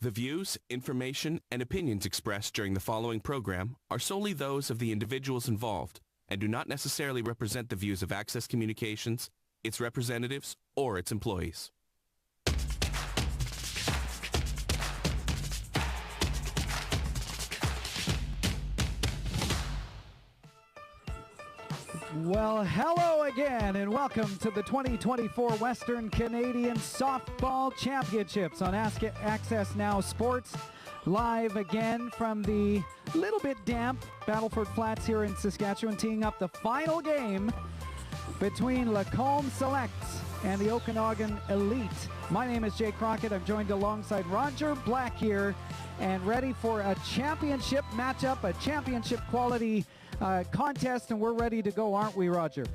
The views, information, and opinions expressed during the following program are solely those of the individuals involved and do not necessarily represent the views of Access Communications, its representatives, or its employees. Well, hello again, and welcome to the 2024 Western Canadian Softball Championships on AccessNow Sports. Live again from the little bit damp Battleford Flats here in Saskatchewan, teeing up the final game between Lome Selects and the Okanagan Elite. My name is Jay Crockett. I'm joined alongside Roger Black here, and ready for a championship matchup, a championship quality contest, and we're ready to go, aren't we, Roger?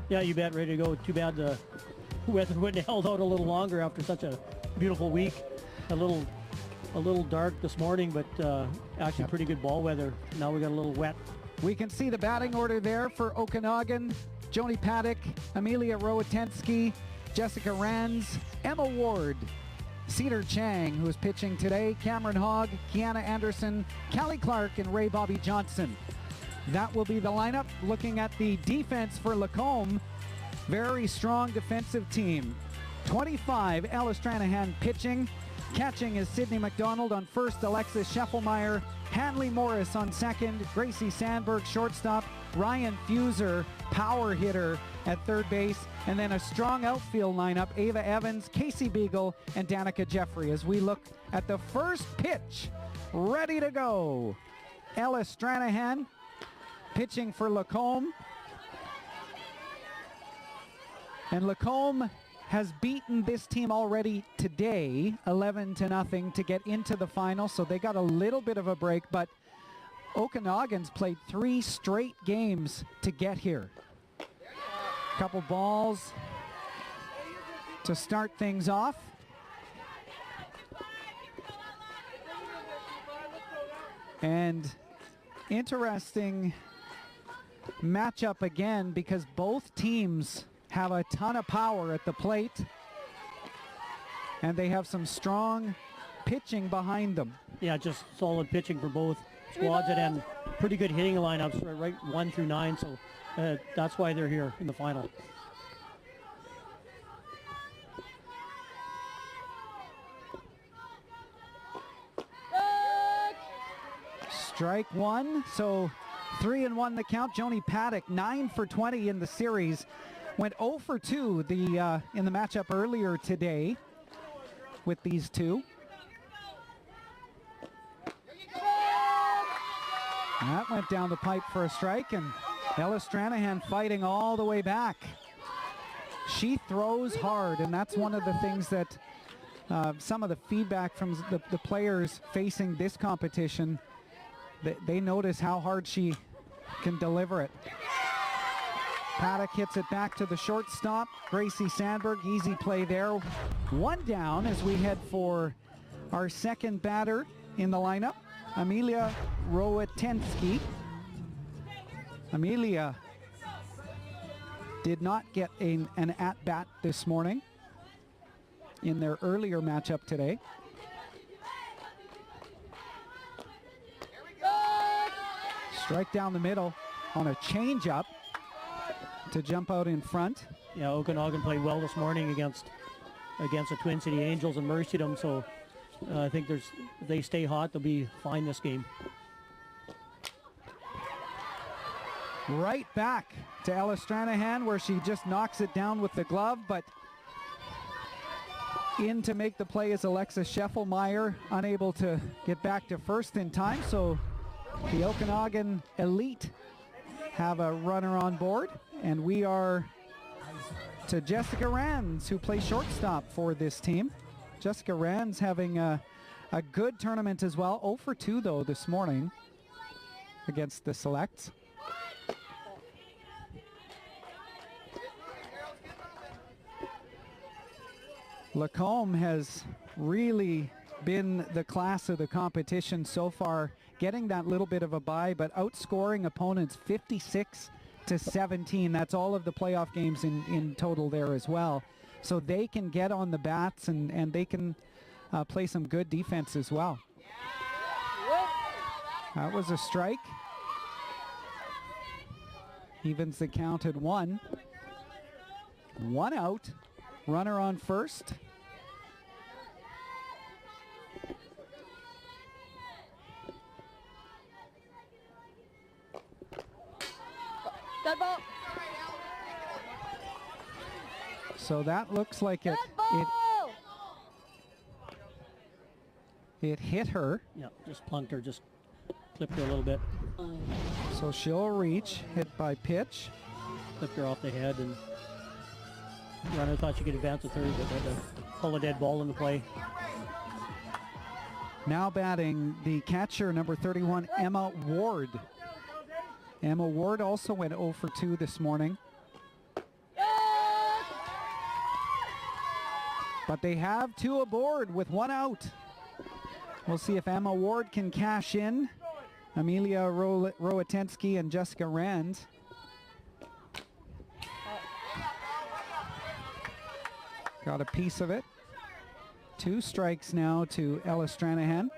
Yeah, you bet, ready to go. Too bad the weather wouldn't have held out a little longer after such a beautiful week. A little dark this morning, but actually pretty good ball weather. Now we got a little wet. We can see the batting order there for Okanagan. Joni Paddock, Amelia Rowatensky, Jessica Rands, Emma Ward, Cedar Chang, who is pitching today, Cameron Hogg, Kiana Anderson, Callie Clark, and Ray Bobby Johnson. That will be the lineup. Looking at the defense for Lacombe, very strong defensive team. 25, Ella Stranahan pitching. Catching is Sydney McDonald on first, Alexis Scheffelmeyer, Hanley Morris on second, Gracie Sandberg shortstop, Ryan Fuser, power hitter at third base, and then a strong outfield lineup, Ava Evans, Casey Beagle, and Danica Jeffrey, as we look at the first pitch. Ready to go. Ella Stranahan pitching for Lacombe. And Lacombe has beaten this team already today, 11-0, to get into the final, so they got a little bit of a break, but Okanagan's played 3 straight games to get here. Couple balls to start things off. And interesting matchup again, because both teams have a ton of power at the plate, and they have some strong pitching behind them. Yeah, just solid pitching for both squads, and then pretty good hitting lineups, right 1 through 9, so that's why they're here in the final. Strike one, so 3-1 the count. Joni Paddock, 9 for 20 in the series. Went 0 for 2 in the matchup earlier today with these two. That went down the pipe for a strike, and Ella Stranahan fighting all the way back. She throws hard, and that's one of the things that some of the feedback from the players facing this competition, they notice how hard she can deliver it. Paddock hits it back to the shortstop. Gracie Sandberg, easy play there. One down as we head for our second batter in the lineup, Amelia Rowatensky. Amelia did not get an at-bat this morning in their earlier matchup today. Strike down the middle on a changeup to jump out in front. Yeah, Okanagan played well this morning against the Twin City Angels and mercied them, so I think if they stay hot, they'll be fine this game. Right back to Ella Stranahan, where she just knocks it down with the glove, but in to make the play is Alexis Scheffelmeyer, unable to get back to first in time, so the Okanagan Elite have a runner on board, and we are to Jessica Rands, who plays shortstop for this team. Jessica Rands having a good tournament as well. 0 for 2 though this morning against the Selects. Lacombe has really been the class of the competition so far, getting that little bit of a bye, but outscoring opponents 56-17. That's all of the playoff games in total there as well. So they can get on the bats, and they can play some good defense as well. That was a strike. Evens the count at 1. 1 out. Runner on first. Dead ball. So that looks like it hit her. Yeah, just plunked her, just clipped her a little bit. So she'll reach, hit by pitch. Clipped her off the head, and runner thought she could advance to third, but had to pull a dead ball into play. Now batting the catcher, number 31, Emma Ward. Emma Ward also went 0 for 2 this morning. But they have 2 aboard with 1 out. We'll see if Emma Ward can cash in. Amelia Rowatensky and Jessica Rand. Got a piece of it. 2 strikes now to Ella Stranahan.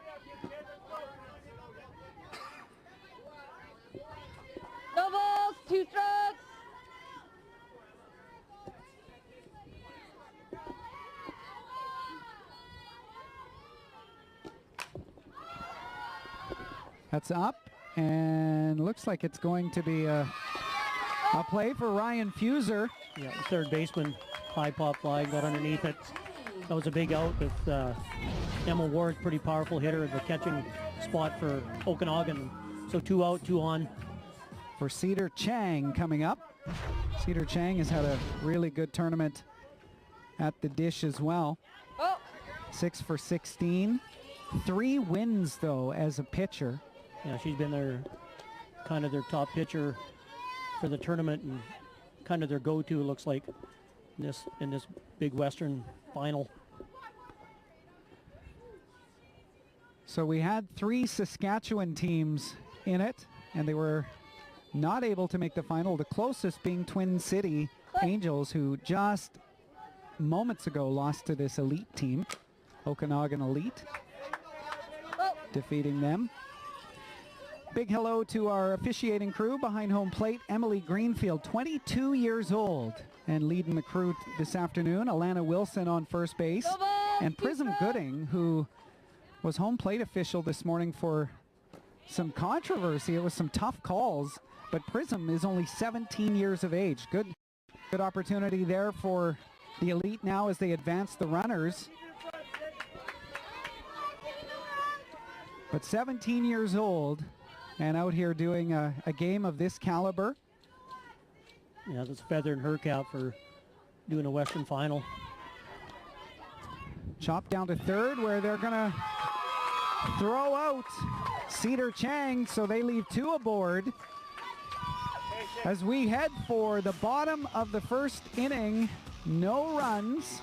No balls, 2 strikes. That's up, and looks like it's going to be a play for Ryan Fuser. Yeah, the third baseman, high pop fly, got underneath it. That was a big out with Emma Ward, pretty powerful hitter at the catching spot for Okanagan. So 2 out, 2 on. For Cedar Chang coming up. Cedar Chang has had a really good tournament at the dish as well. Oh. 6 for 16. 3 wins though as a pitcher. Yeah, she's been their kind of their top pitcher for the tournament and kind of their go-to, looks like, in this big Western final. So we had 3 Saskatchewan teams in it, and they were not able to make the final, the closest being Twin City Angels, who just moments ago lost to this elite team, Okanagan Elite, defeating them. Big hello to our officiating crew behind home plate. Emily Greenfield, 22 years old, and leading the crew this afternoon. Alana Wilson on first base. And Prism Gooding, who was home plate official this morning for some controversy. It was some tough calls, but Prism is only 17 years of age. Good opportunity there for the Elite now as they advance the runners. But 17 years old and out here doing a game of this caliber. Yeah, that's a feather in her cap for doing a Western final. Chop down to third, where they're gonna throw out Cedar Chang, so they leave 2 aboard. As we head for the bottom of the first inning, no runs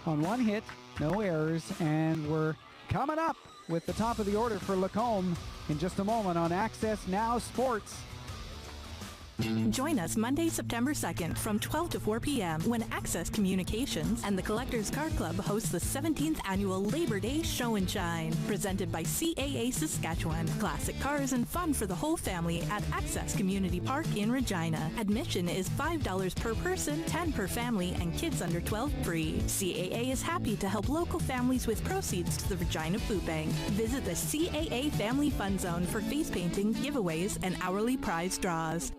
on 1 hit, no errors, and we're coming up with the top of the order for Lacombe in just a moment on Access Now Sports. Join us Monday, September 2nd from 12 to 4 p.m. when Access Communications and the Collectors Car Club host the 17th Annual Labor Day Show and Shine, presented by CAA Saskatchewan. Classic cars and fun for the whole family at Access Community Park in Regina. Admission is $5 per person, $10 per family, and kids under 12 free. CAA is happy to help local families with proceeds to the Regina Food Bank. Visit the CAA Family Fun Zone for face painting, giveaways, and hourly prize draws.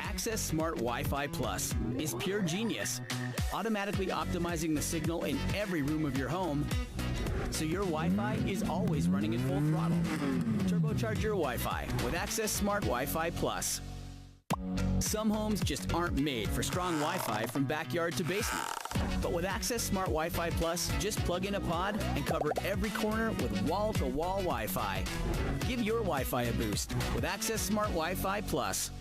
Access Smart Wi-Fi Plus is pure genius, automatically optimizing the signal in every room of your home, so your Wi-Fi is always running at full throttle. Turbocharge your Wi-Fi with Access Smart Wi-Fi Plus. Some homes just aren't made for strong Wi-Fi from backyard to basement. But with Access Smart Wi-Fi Plus, just plug in a pod and cover every corner with wall-to-wall Wi-Fi. Give your Wi-Fi a boost with Access Smart Wi-Fi Plus.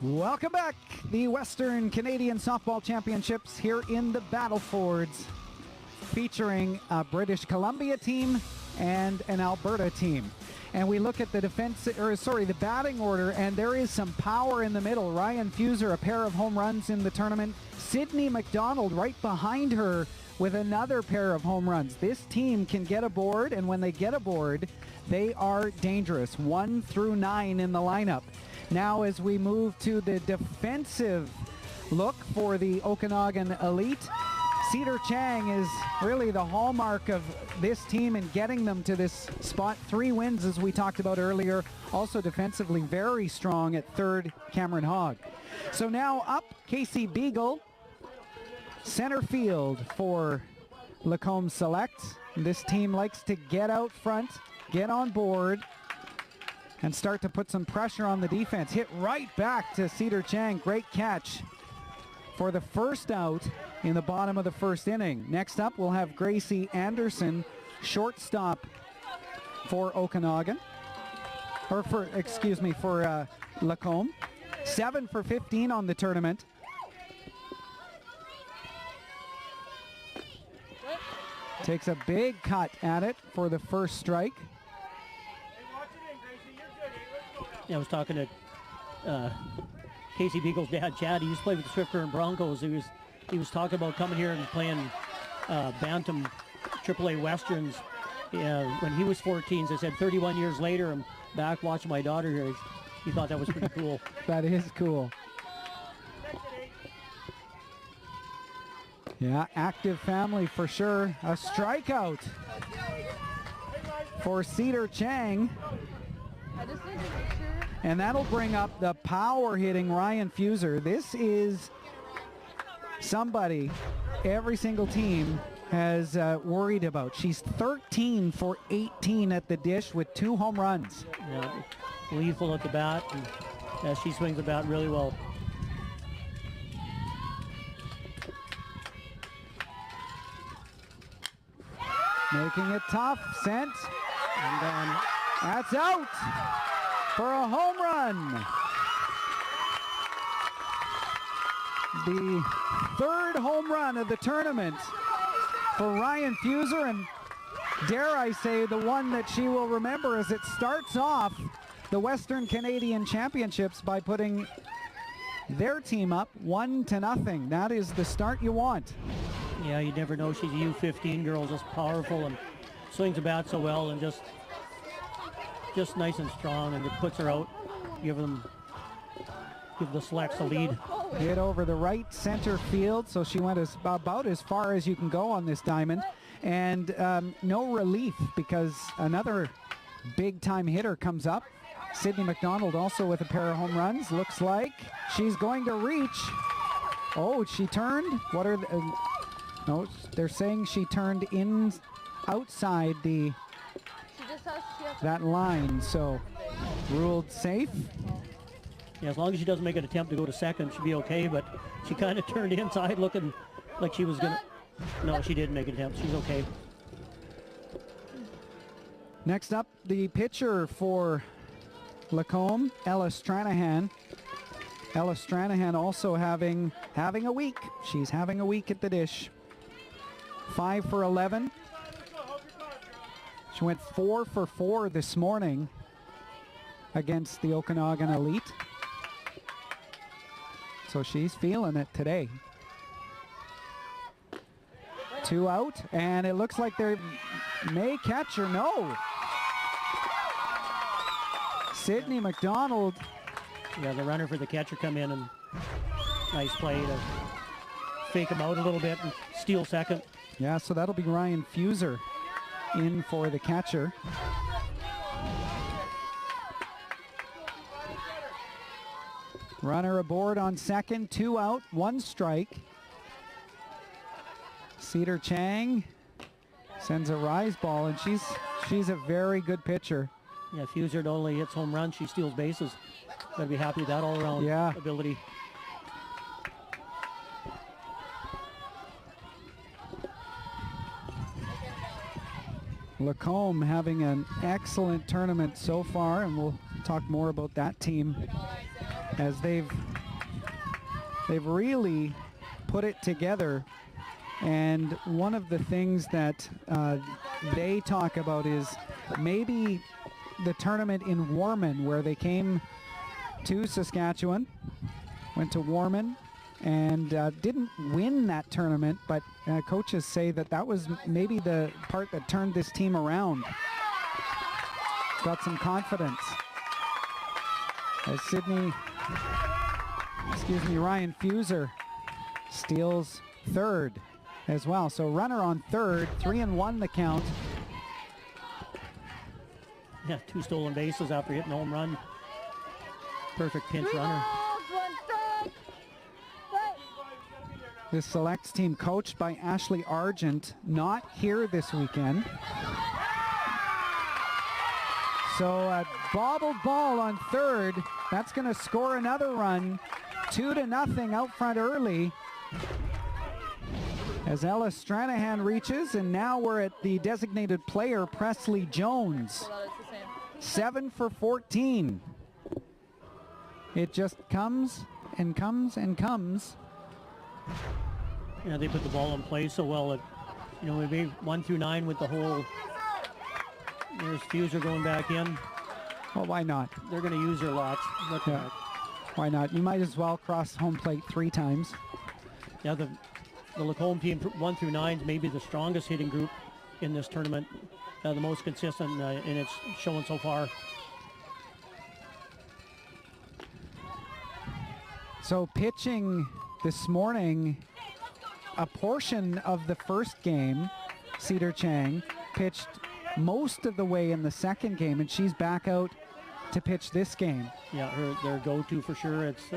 Welcome back. The Western Canadian Softball Championships here in the Battlefords, featuring a British Columbia team and an Alberta team. And we look at the the batting order, and there is some power in the middle. Ryan Fuser, a pair of home runs in the tournament. Sydney McDonald right behind her with another pair of home runs. This team can get aboard, and when they get aboard, they are dangerous. 1 through 9 in the lineup. Now as we move to the defensive look for the Okanagan Elite, Cedar Chang is really the hallmark of this team in getting them to this spot. 3 wins, as we talked about earlier. Also defensively very strong at third, Cameron Hogg. So now up, Casey Beagle, center field for Lacombe Select. This team likes to get out front, get on board, and start to put some pressure on the defense. Hit right back to Cedar Chang. Great catch for the first out in the bottom of the first inning. Next up, we'll have Gracie Anderson, shortstop for Okanagan. Or for Lacombe. 7 for 15 on the tournament. Takes a big cut at it for the first strike. Yeah, I was talking to Casey Beagle's dad, Chad. He used to play with the Swift Current Broncos. He was talking about coming here and playing Bantam AAA Westerns when he was 14. So I said 31 years later, I'm back watching my daughter here. He thought that was pretty cool. That is cool. Yeah, active family for sure. A strikeout for Cedar Chang. And that'll bring up the power hitting Ryan Fuser. This is somebody every single team has worried about. She's 13 for 18 at the dish with 2 home runs. Yeah, lethal at the bat, and she swings the bat really well. Making it tough, sent, and then that's out for a home run. The 3rd home run of the tournament for Ryan Fuser, and dare I say the one that she will remember as it starts off the Western Canadian Championships by putting their team up 1-0. That is the start you want. Yeah, you never know. She's a U15 girl, just powerful and swings the bat so well, and just nice and strong, and it puts her out. Give the Selects a lead. Hit over the right center field, so she went about as far as you can go on this diamond, and no relief because another big-time hitter comes up. Sydney McDonald also with a pair of home runs. Looks like she's going to reach. Oh, she turned. What are the, no, they're saying she turned in outside that line, so ruled safe. Yeah, as long as she doesn't make an attempt to go to second, she'll be okay, but she kind of turned inside looking like she was gonna. No, she didn't make an attempt. She's okay. Next up, the pitcher for Lacombe, Ella Stranahan. Ella Stranahan also having a week. She's having a week at the dish. 5 for 11. She went 4 for 4 this morning against the Okanagan Elite. So she's feeling it today. 2 out, and it looks like they may catch her. No. Sydney McDonald. Yeah, the runner for the catcher come in, and nice play to fake him out a little bit and steal second. Yeah, so that'll be Ryan Fuser in for the catcher. Runner aboard on second, 2 out, 1 strike. Cedar Chang sends a rise ball, and she's a very good pitcher. Yeah, Fuser not only hits home runs, she steals bases. Gotta be happy with that all-around ability. Lacombe having an excellent tournament so far, and we'll talk more about that team as they've really put it together. And one of the things that they talk about is maybe the tournament in Warman, where they came to Saskatchewan, went to Warman, and didn't win that tournament, but coaches say that was maybe the part that turned this team around. Got some confidence. As Ryan Fuser steals third as well. So runner on third, 3-1 the count. Yeah, 2 stolen bases after hitting a home run. Perfect pinch runner. The selects team coached by Ashley Argent, not here this weekend. So a bobbled ball on third. That's going to score another run. 2-0 out front early. As Ella Stranahan reaches, and now we're at the designated player, Presley Jones. 7 for 14. It just comes and comes and comes. Yeah, they put the ball in play so well. We made 1 through 9 with the hole. There's Fuser going back in. Well, why not? They're going to use their lots. Look at that. Why not? You might as well cross home plate 3 times. Yeah, the Lacombe team 1 through 9 is maybe the strongest hitting group in this tournament. The most consistent, and it's showing so far. So pitching this morning, a portion of the first game, Cedar Chang pitched most of the way in the second game, and she's back out to pitch this game. Yeah, their go-to for sure. It's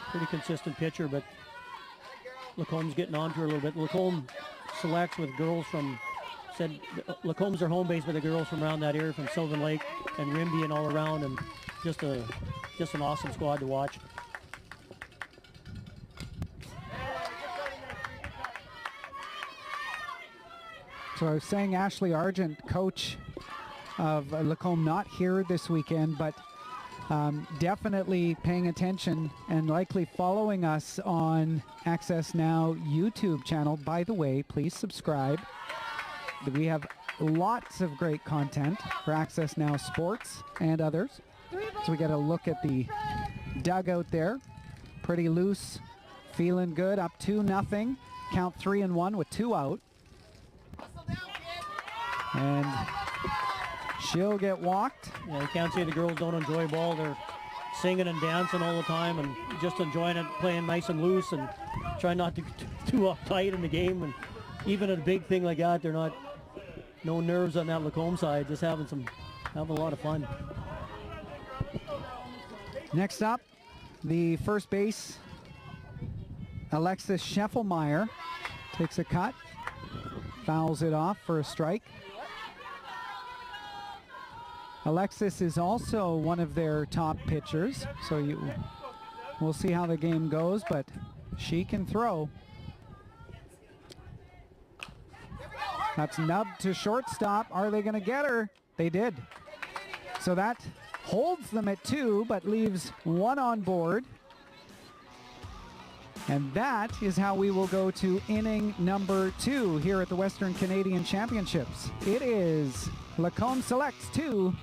pretty consistent pitcher, but Lacombe's getting on to her a little bit. Lacombe selects with girls from, Lacombe's their home base, but the girls from around that area, from Sylvan Lake and Rimby and all around, and just an awesome squad to watch. So I was saying Ashley Argent, coach of Lacombe, not here this weekend, but definitely paying attention and likely following us on AccessNow YouTube channel. By the way, please subscribe. We have lots of great content for AccessNow Sports and others. So we get a look at the dugout there. Pretty loose, feeling good, up 2-0. Count 3-1 with 2 out. And she'll get walked. Yeah, you can't say the girls don't enjoy ball. They're singing and dancing all the time and just enjoying it, playing nice and loose and trying not to get too uptight in the game. And even at a big thing like that, they're not, no nerves on that Lacombe side, just having a lot of fun. Next up, the first base, Alexis Scheffelmeyer takes a cut, fouls it off for a strike. Alexis is also one of their top pitchers, so we'll see how the game goes, but she can throw. That's nubbed to shortstop. Are they going to get her? They did. So that holds them at 2, but leaves 1 on board. And that is how we will go to inning number 2 here at the Western Canadian Championships. It is Lacombe Selects 2,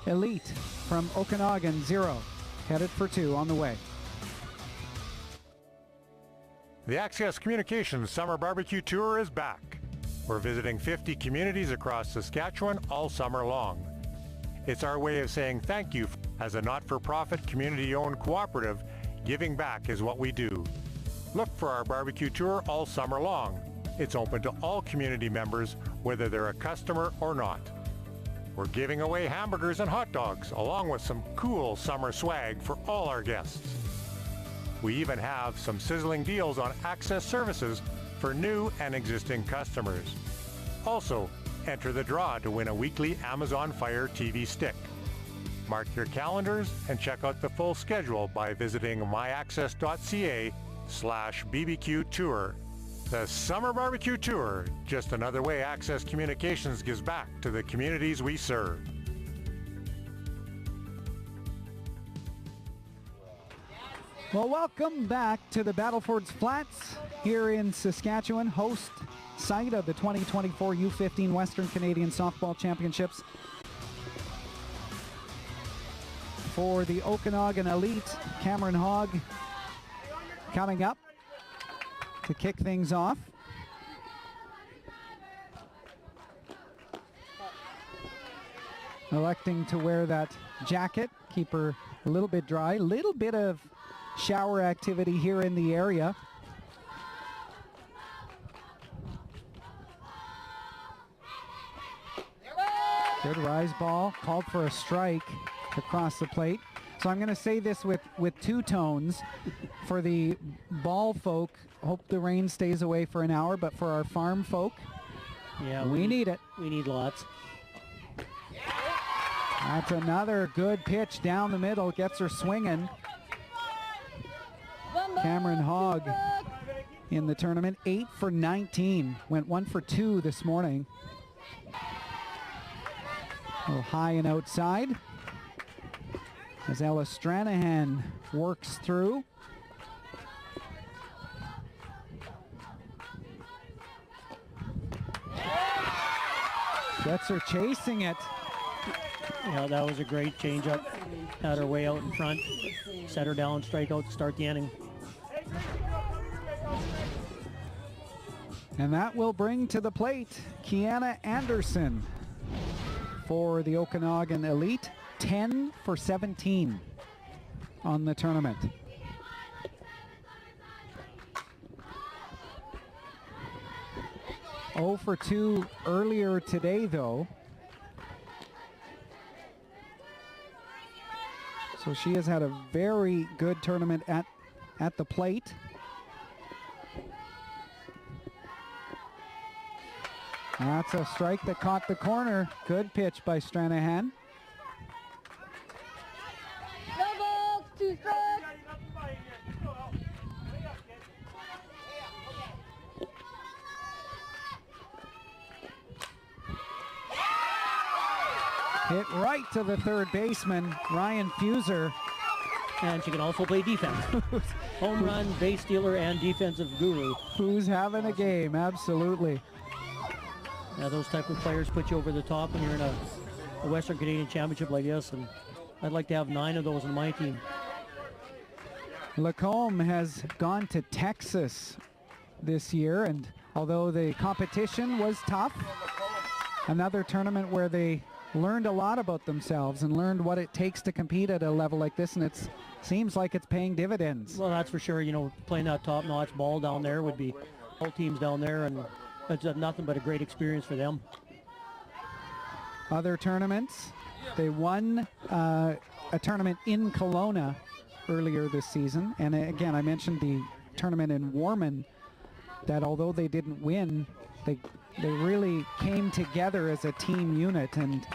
Elite from Okanagan 0. Headed for 2 on the way. The Access Communications Summer Barbecue Tour is back. We're visiting 50 communities across Saskatchewan all summer long. It's our way of saying thank you. As a not-for-profit, community-owned cooperative, giving back is what we do. Look for our barbecue tour all summer long. It's open to all community members, whether they're a customer or not. We're giving away hamburgers and hot dogs, along with some cool summer swag for all our guests. We even have some sizzling deals on Access services for new and existing customers. Also, enter the draw to win a weekly Amazon Fire TV stick. Mark your calendars and check out the full schedule by visiting myaccess.ca/BBQ Tour. The Summer Barbecue Tour, just another way Access Communications gives back to the communities we serve. Well, welcome back to the Battlefords Flats here in Saskatchewan, host site of the 2024 U15 Western Canadian Softball Championships. For the Okanagan Elite, Cameron Hogg coming up to kick things off. Electing to wear that jacket, keep her a little bit dry. Little bit of shower activity here in the area. Good rise ball, called for a strike across the plate. So I'm going to say this with two tones. For the ball folk, hope the rain stays away for an hour, but for our farm folk, yeah, we need it. We need lots. That's another good pitch down the middle, gets her swinging. Cameron Hogg in the tournament, 8 for 19, went 1 for 2 this morning. A little high and outside as Ella Stranahan works through. Gets her chasing it. Yeah, that was a great changeup. Had her way out in front, set her down, strike out to start the inning. And that will bring to the plate Kiana Anderson for the Okanagan Elite, 10 for 17 on the tournament. Oh for 2 earlier today, though. So she has had a very good tournament at the plate. That's a strike that caught the corner. Good pitch by Stranahan. No balls, 2 strikes. Hit right to the third baseman, Ryan Fuser. And she can also play defense. Home run, base stealer, and defensive guru. Who's having a game, absolutely. Yeah, those type of players put you over the top when you're in a Western Canadian Championship like this, and I'd like to have 9 of those in my team. Lacombe has gone to Texas this year, and although the competition was tough, another tournament where they learned a lot about themselves and learned what it takes to compete at a level like this, and it seems like it's paying dividends. Well, that's for sure. You know, playing that top-notch ball down there would be all teams down there, and it's nothing but a great experience for them. Other tournaments, they won a tournament in Kelowna earlier this season, and again, I mentioned the tournament in Warman, that although they didn't win, they really came together as a team unit, and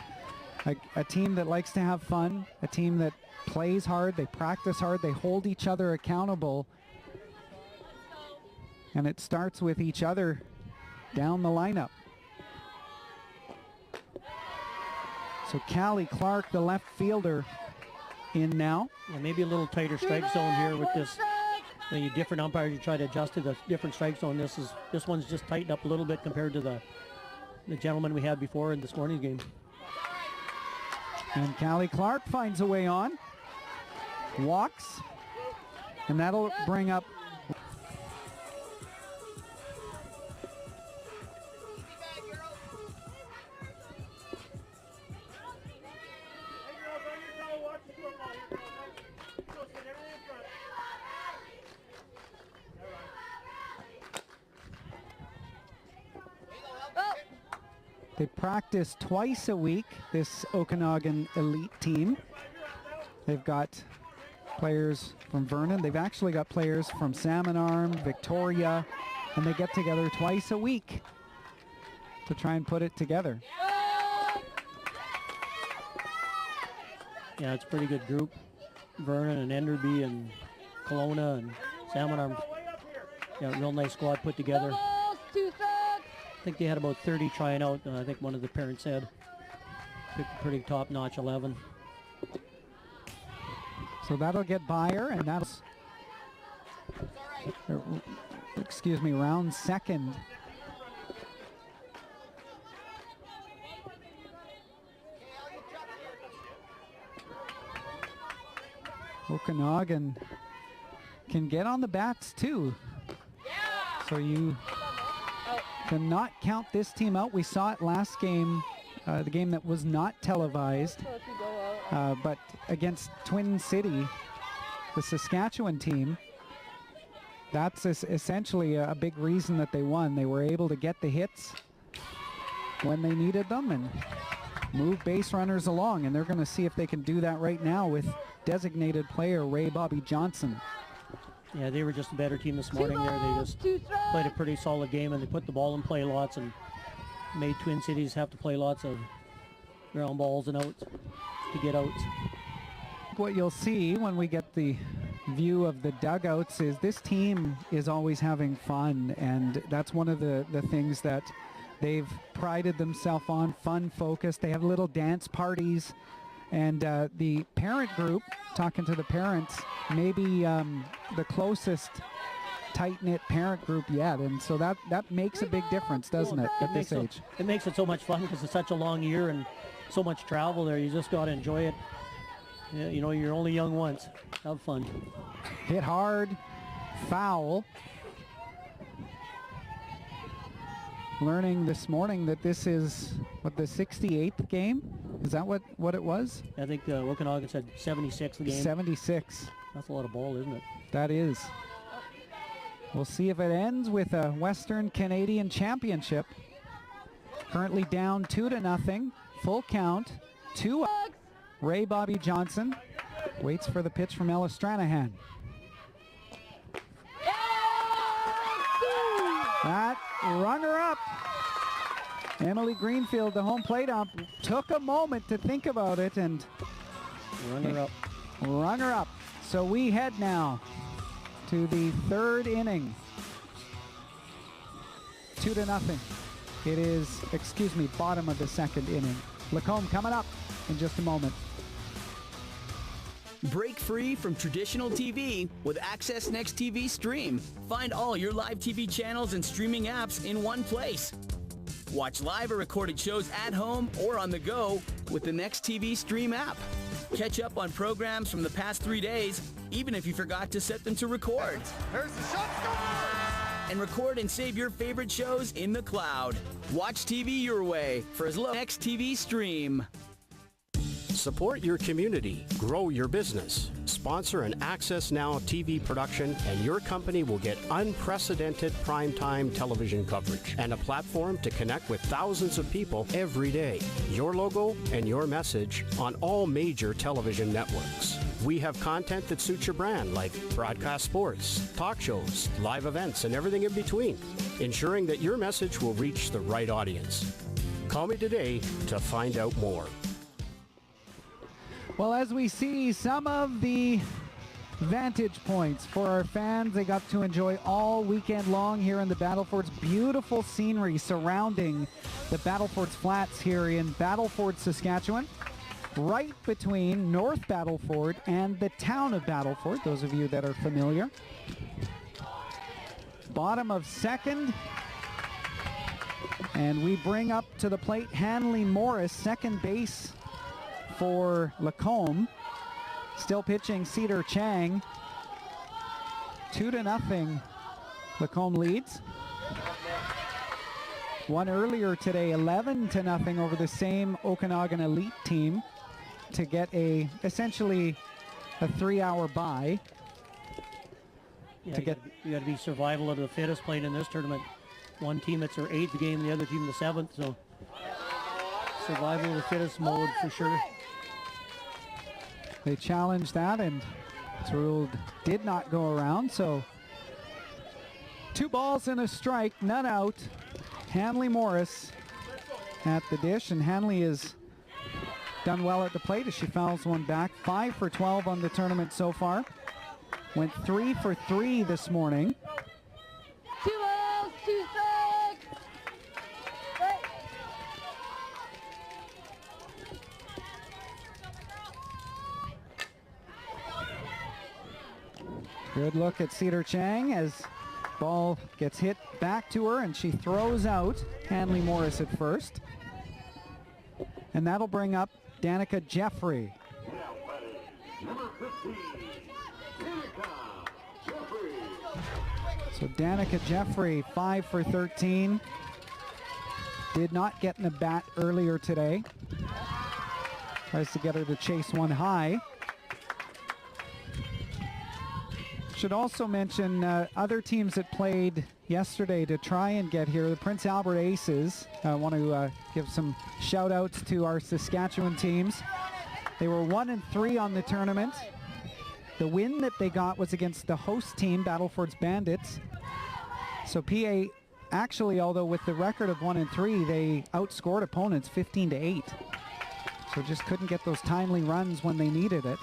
a team that likes to have fun, a team that plays hard, they practice hard, they hold each other accountable, and it starts with each other down the lineup. So Callie Clark, the left fielder, in now. Yeah, maybe a little tighter strike zone here with this. The different umpires, you try to adjust to the different strike zone. This one's just tightened up a little bit compared to the gentleman we had before in this morning's game. And Callie Clark finds a way on, walks, and that'll bring up They practice twice a week, this Okanagan Elite team. They've got players from Vernon. They've actually got players from Salmon Arm, Victoria, and they get together twice a week to try and put it together. Yeah, it's a pretty good group. Vernon and Enderby and Kelowna and Salmon Arm. Yeah, real nice squad put together. I think they had about 30 trying out, I think one of the parents said. Pretty top-notch 11. So that'll get Bayer, and that'll, round second. Okanagan can get on the bats too. So you cannot count this team out. We saw it last game, the game that was not televised, but against Twin City, the Saskatchewan team. That's essentially a big reason that they won. They were able to get the hits when they needed them and move base runners along, and they're going to see if they can do that right now with designated player Ray Bobby Johnson. Yeah, they were just a better team this morning there. They just played a pretty solid game, and they put the ball in play lots and made Twin Cities have to play lots of ground balls and outs to get outs. What you'll see when we get the view of the dugouts is this team is always having fun, and that's one of the things that they've prided themselves on, fun focused. They have little dance parties, and the parent group, talking to the parents, maybe the closest tight-knit parent group yet, and so that makes a big difference, doesn't it, at this age? It makes it so much fun because it's such a long year and so much travel there. You just got to enjoy it. Yeah, you know, you're only young once. Have fun. Hit hard, foul. Learning this morning that this is, what, the 68th game? Is that what it was? I think Okanagan said 76 the game. 76. That's a lot of ball, isn't it? That is. We'll see if it ends with a Western Canadian Championship. Currently down 2-0. Full count. 2 up. Ray Bobby Johnson waits for the pitch from Ellis Stranahan. That runner up. Emily Greenfield, the home plate ump, took a moment to think about it and runner up. So we head now to the third inning. 2-0. It is, bottom of the second inning. Lacombe coming up in just a moment. Break free from traditional TV with Access Next TV Stream. Find all your live TV channels and streaming apps in one place. Watch live or recorded shows at home or on the go with the Next TV Stream app. Catch up on programs from the past 3 days, even if you forgot to set them to record. There's the shot score! And record and save your favorite shows in the cloud. Watch TV your way for as low as Next TV Stream. Support your community, grow your business. Sponsor an AccessNow TV production and your company will get unprecedented primetime television coverage and a platform to connect with thousands of people every day. Your logo and your message on all major television networks. We have content that suits your brand, like broadcast sports, talk shows, live events, and everything in between, ensuring that your message will reach the right audience. Call me today to find out more. Well, as we see some of the vantage points for our fans they got to enjoy all weekend long here in the Battlefords. Beautiful scenery surrounding the Battlefords Flats here in Battleford, Saskatchewan. Right between North Battleford and the town of Battleford, those of you that are familiar. Bottom of second. And we bring up to the plate Hanley Morris, second base for Lacombe. Still pitching Cedar Chang. 2-0. Lacombe leads. Won earlier today 11-0 over the same Okanagan Elite team to get essentially a 3-hour bye. Yeah, you got to be survival of the fittest playing in this tournament. One team it's their 8th game, the other team the 7th, so survival of the fittest mode for sure. They challenged that and it's ruled did not go around, so 2 balls and a strike, none out. Hanley Morris at the dish, and Hanley has done well at the plate as she fouls one back. 5 for 12 on the tournament so far. Went 3 for 3 this morning. 2 balls, 2 strikes. Right. Good look at Cedar Chang as ball gets hit back to her and she throws out Hanley Morris at first. And that'll bring up Danica Jeffrey. So Danica Jeffrey, 5 for 13. Did not get in a bat earlier today. Tries to get her to chase one high. Should also mention other teams that played yesterday to try and get here. The Prince Albert Aces. I want to give some shout outs to our Saskatchewan teams. They were 1-3 on the tournament. The win that they got was against the host team, Battleford's Bandits. So PA actually, although with the record of 1-3, they outscored opponents 15-8. So just couldn't get those timely runs when they needed it.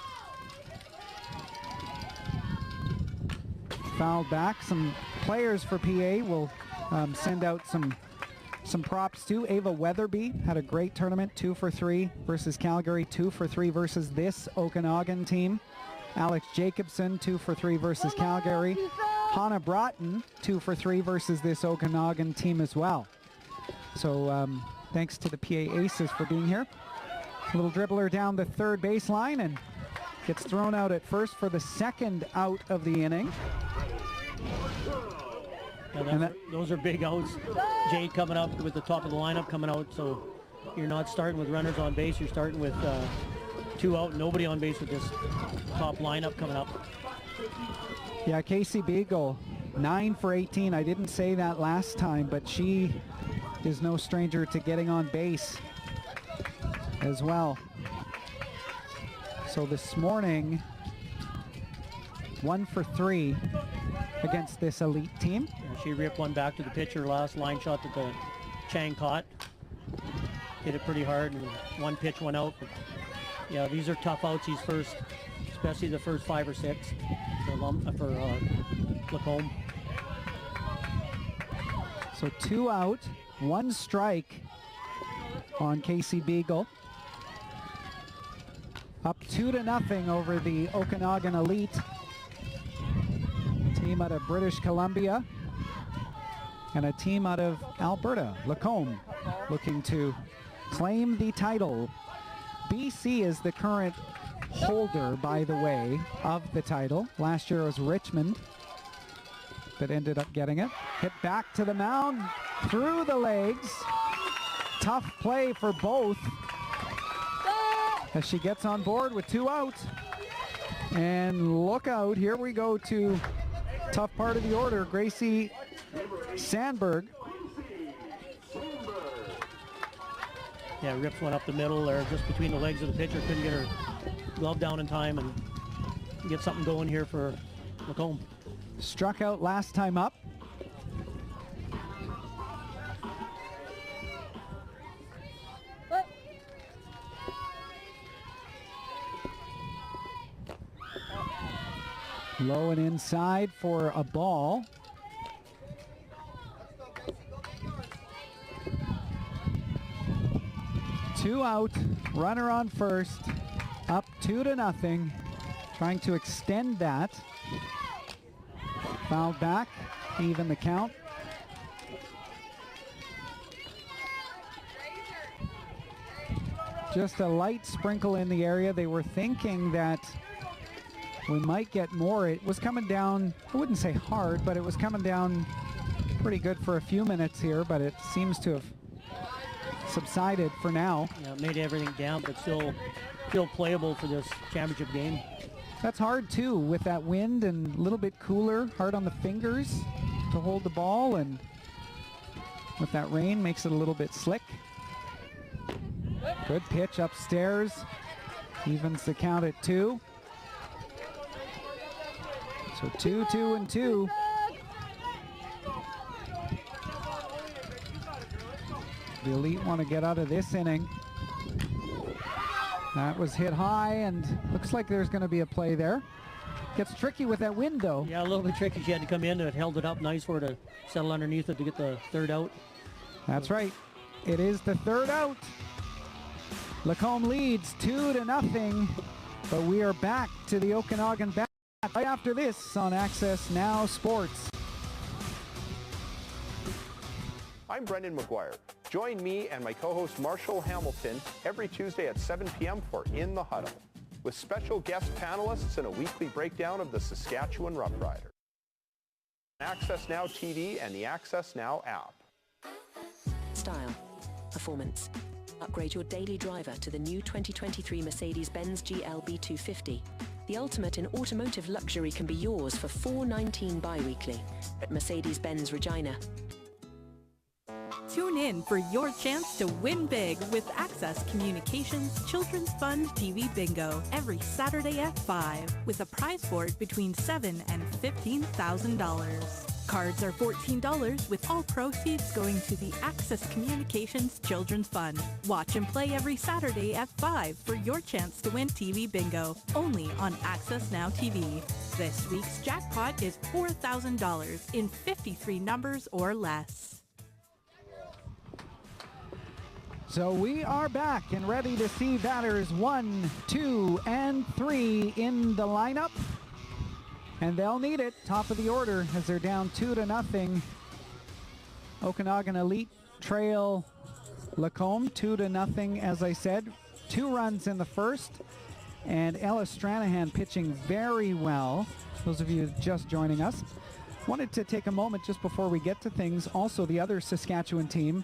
Fouled back. Some players for PA will send out some props too. Ava Weatherby had a great tournament, 2 for 3 versus Calgary, 2 for 3 versus this Okanagan team. Alex Jacobson, 2 for 3 versus Calgary. Hannah Broughton, 2 for 3 versus this Okanagan team as well. So thanks to the PA Aces for being here. A little dribbler down the third baseline and gets thrown out at first for the second out of the inning. Yeah, those are big outs. Jade coming up with the top of the lineup coming out, so you're not starting with runners on base, you're starting with 2 out, nobody on base with this top lineup coming up. Yeah, Casey Beagle, 9 for 18. I didn't say that last time, but she is no stranger to getting on base as well. So this morning, 1 for 3 against this elite team. Yeah, she ripped one back to the pitcher, last line shot that the Chang caught. Hit it pretty hard, and one pitch went out. But yeah, these are tough outs, these first, especially the first 5 or 6 for Lacombe. So 2 out, 1 strike on Casey Beagle. Up 2-0 over the Okanagan Elite. Team out of British Columbia. And a team out of Alberta, Lacombe, looking to claim the title. BC is the current holder, by the way, of the title. Last year it was Richmond that ended up getting it. Hit back to the mound, through the legs. Tough play for both as she gets on board with 2 out. And look out, here we go to tough part of the order, Gracie Sandberg. Yeah, rips one up the middle there, just between the legs of the pitcher. Couldn't get her glove down in time and get something going here for Lacombe. Struck out last time up. Low and inside for a ball. Two out, runner on first, up 2-0, trying to extend that. Fouled back, even the count. Just a light sprinkle in the area. They were thinking that we might get more. It was coming down, I wouldn't say hard, but it was coming down pretty good for a few minutes here, but it seems to have subsided for now. Yeah, it made everything down, but still playable for this championship game. That's hard too, with that wind and a little bit cooler, hard on the fingers to hold the ball, and with that rain makes it a little bit slick. Good pitch upstairs, evens the count at 2. So 2, 2, 2. The Elite want to get out of this inning. That was hit high, and looks like there's going to be a play there. Gets tricky with that wind, though. Yeah, a little bit tricky. She had to come in. It held it up nice for her to settle underneath it to get the third out. That's right. It is the third out. Lacombe leads 2-0, but we are back to the Okanagan bat right after this on Access Now Sports. I'm Brendan McGuire. Join me and my co-host Marshall Hamilton every Tuesday at 7 p.m. for In the Huddle, with special guest panelists and a weekly breakdown of the Saskatchewan Roughriders. AccessNow TV and the AccessNow app. Style, performance. Upgrade your daily driver to the new 2023 Mercedes-Benz GLB 250. The ultimate in automotive luxury can be yours for $419 bi-weekly at Mercedes-Benz Regina. Tune in for your chance to win big with Access Communications Children's Fund TV Bingo every Saturday at 5 with a prize board between $7,000 and $15,000. Cards are $14 with all proceeds going to the Access Communications Children's Fund. Watch and play every Saturday at 5 for your chance to win TV Bingo, only on AccessNow TV. This week's jackpot is $4,000 in 53 numbers or less. So we are back and ready to see batters 1, 2, and 3 in the lineup. And they'll need it, top of the order, as they're down 2-0. Okanagan Elite trail Lome 2-0, as I said. 2 runs in the first. And Ella Stranahan pitching very well. Those of you just joining us. Wanted to take a moment just before we get to things. Also, the other Saskatchewan team,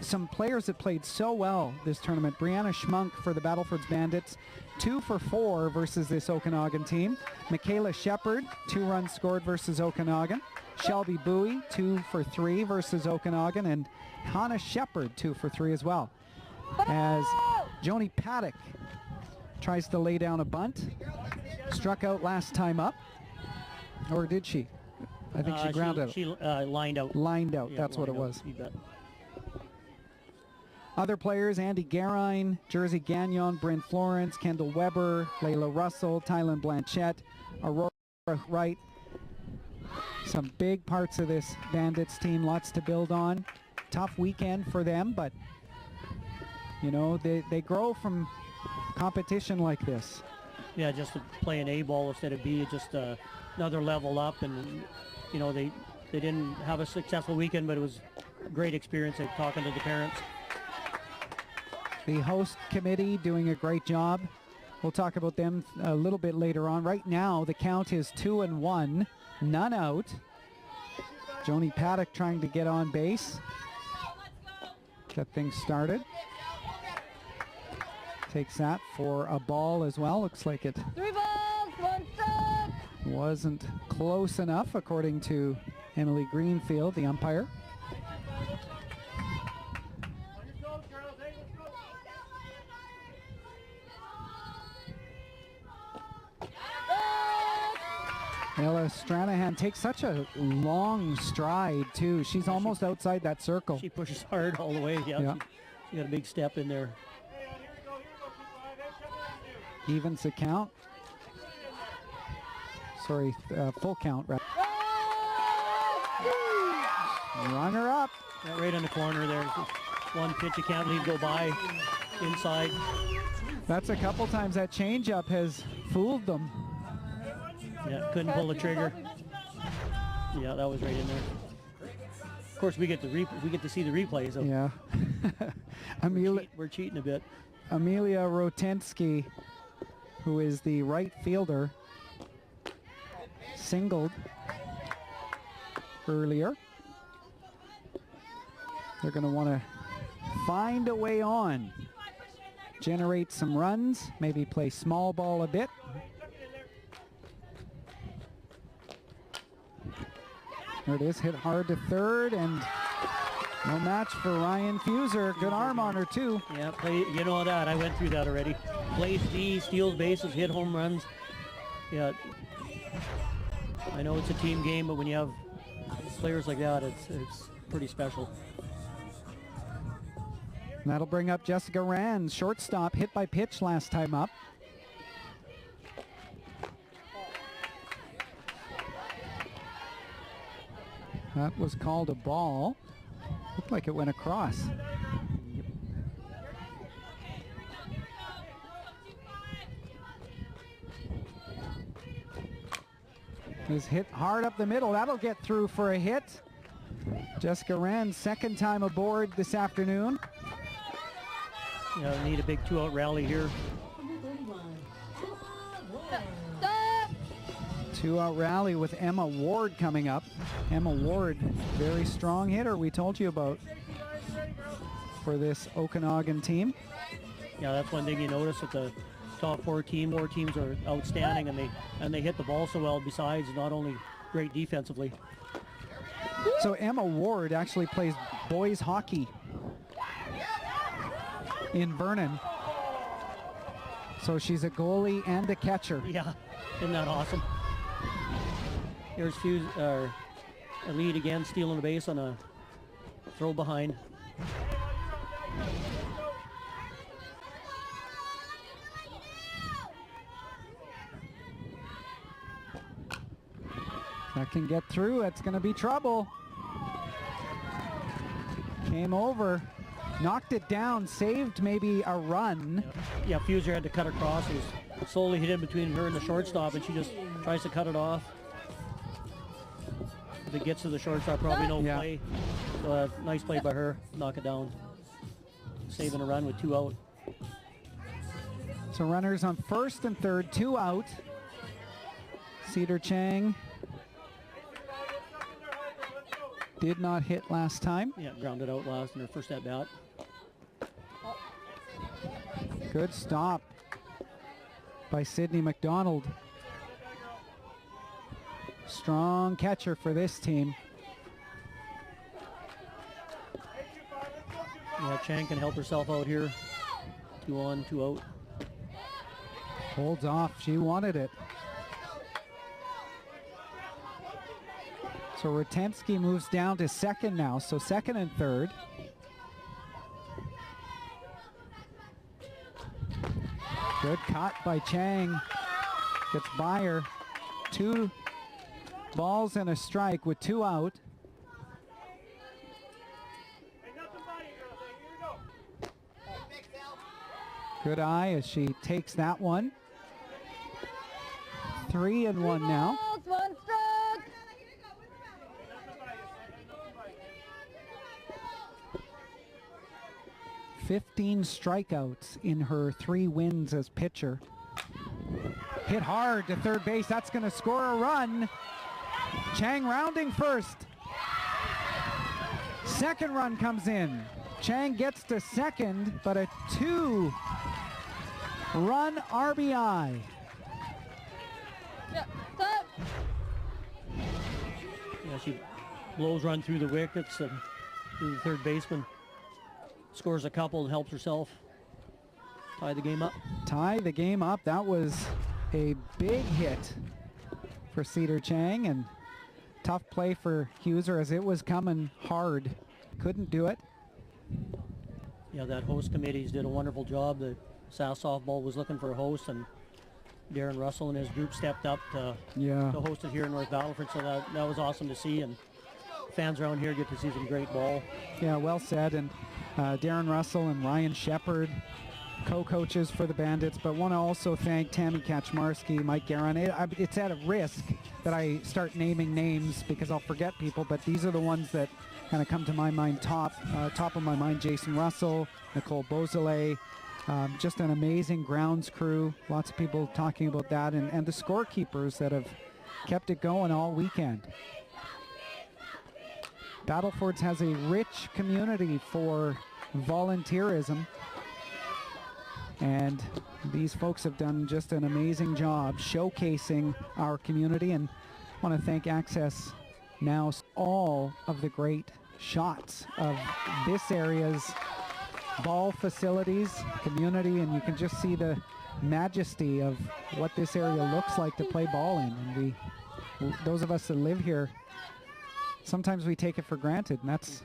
some players that played so well this tournament. Brianna Schmunk for the Battlefords Bandits, 2 for 4 versus this Okanagan team. Michaela Shepard, 2 runs scored versus Okanagan. Shelby Bowie, 2 for 3 versus Okanagan. And Hannah Shepard, 2 for 3 as well. As Joni Paddock tries to lay down a bunt. Struck out last time up. Or did she? I think she grounded She lined out. Lined out, Yeah, that's what it lined out, was. you bet. Other players, Andy Garine, Jersey Gagnon, Bryn Florence, Kendall Weber, Layla Russell, Tylen Blanchette, Aurora Wright. Some big parts of this Bandits team, lots to build on. Tough weekend for them, but you know, they grow from competition like this. Yeah, just to play an A ball instead of B, just another level up. And you know, they didn't have a successful weekend, but it was a great experience at talking to the parents. The host committee doing a great job. We'll talk about them a little bit later on. Right now, the count is 2-1, none out. Joni Paddock trying to get on base. Get things started. Takes that for a ball as well. Looks like it 3 balls, 1 strike. wasn't close enough, according to Emily Greenfield, the umpire. Ella Stranahan takes such a long stride, too. She's almost outside that circle. She pushes hard all the way. Yeah. She got a big step in there. Evens the count. Sorry, full count. Right. Runner up. Yeah, right in the corner there. One pitch you can't leave go by inside. That's a couple times that changeup has fooled them. Yeah, couldn't pull the trigger. Yeah, that was right in there. Of course, we get to see the replay. So yeah. we're cheating a bit. Amelia Rotensky, who is the right fielder, singled earlier. They're going to want to find a way on, generate some runs, maybe play small ball a bit. There it is, hit hard to third, and no match for Ryan Fuser. Good arm on her, too. Yeah, you know that. I went through that already. Plays D, steals bases, hit home runs. Yeah, I know it's a team game, but when you have players like that, it's pretty special. And that'll bring up Jessica Rand, shortstop, hit by pitch last time up. That was called a ball. Looked like it went across. Is hit hard up the middle. That'll get through for a hit. Jessica Rand, second time aboard this afternoon. Yeah, need a big 2-out rally here. Two-out rally with Emma Ward coming up. Emma Ward, very strong hitter we told you about for this Okanagan team. Yeah, that's one thing you notice with the top four teams are outstanding, and they hit the ball so well, besides not only great defensively. So Emma Ward actually plays boys hockey in Vernon. So she's a goalie and a catcher. Yeah, isn't that awesome? Here's a lead again, stealing the base on a throw behind. That can get through. That's going to be trouble. Came over, knocked it down, saved maybe a run. Yeah, Fuser had to cut across. He was slowly hit in between her and the shortstop, and she just tries to cut it off. If it gets to the shortstop, probably no play. So nice play by her. Knock it down. Saving a run with 2 out. So runners on first and third, 2 out. Cedar Chang did not hit last time. Yeah, grounded out last in her first at bat. Good stop by Sydney McDonald. Strong catcher for this team. Yeah, Chang can help herself out here. 2 on, 2 out. Holds off. She wanted it. So Rotensky moves down to second now. So second and third. Good cut by Chang. Gets by her. 2 balls and a strike with 2 out. Good eye as she takes that one. 3-1 now. 15 strikeouts in her 3 wins as pitcher. Hit hard to third base. That's going to score a run. Chang rounding first. Second run comes in. Chang gets to second, but a 2-run RBI. Yeah, she blows run through the wickets and through the third baseman. Scores a couple and helps herself tie the game up. Tie the game up. That was a big hit for Cedar Chang, and tough play for Huser as it was coming hard. Couldn't do it. Yeah, that host committees did a wonderful job. The SAS Softball was looking for a host, and Darren Russell and his group stepped up to host it here in North Battleford, so that was awesome to see, and fans around here get to see some great ball. Yeah, well said. And Darren Russell and Ryan Shepard, co-coaches for the Bandits, but want to also thank Tammy Kaczmarski, Mike Guerin. It's at a risk that I start naming names because I'll forget people, but these are the ones that kind of come to my mind top of my mind. Jason Russell, Nicole Beausoleil, just an amazing grounds crew. Lots of people talking about that, and the scorekeepers that have kept it going all weekend. Battlefords has a rich community for volunteerism, and these folks have done just an amazing job showcasing our community, and I want to thank AccessNow. All of the great shots of this area's ball facilities, community, and you can just see the majesty of what this area looks like to play ball in. And those of us that live here, sometimes we take it for granted, and that's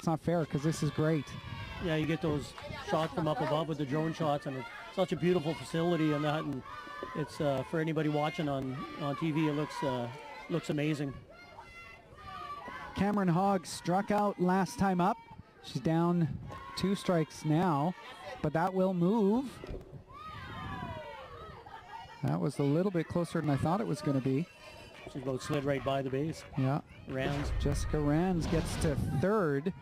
not fair because this is great. Yeah, you get those shots from up above with the drone shots, and it's such a beautiful facility, and that, and it's for anybody watching on TV, it looks amazing. Cameron Hogg struck out last time up. She's down 2 strikes now, but that will move. That was a little bit closer than I thought it was going to be. She's about slid right by the base. Yeah. Rands. Jessica Rands gets to third.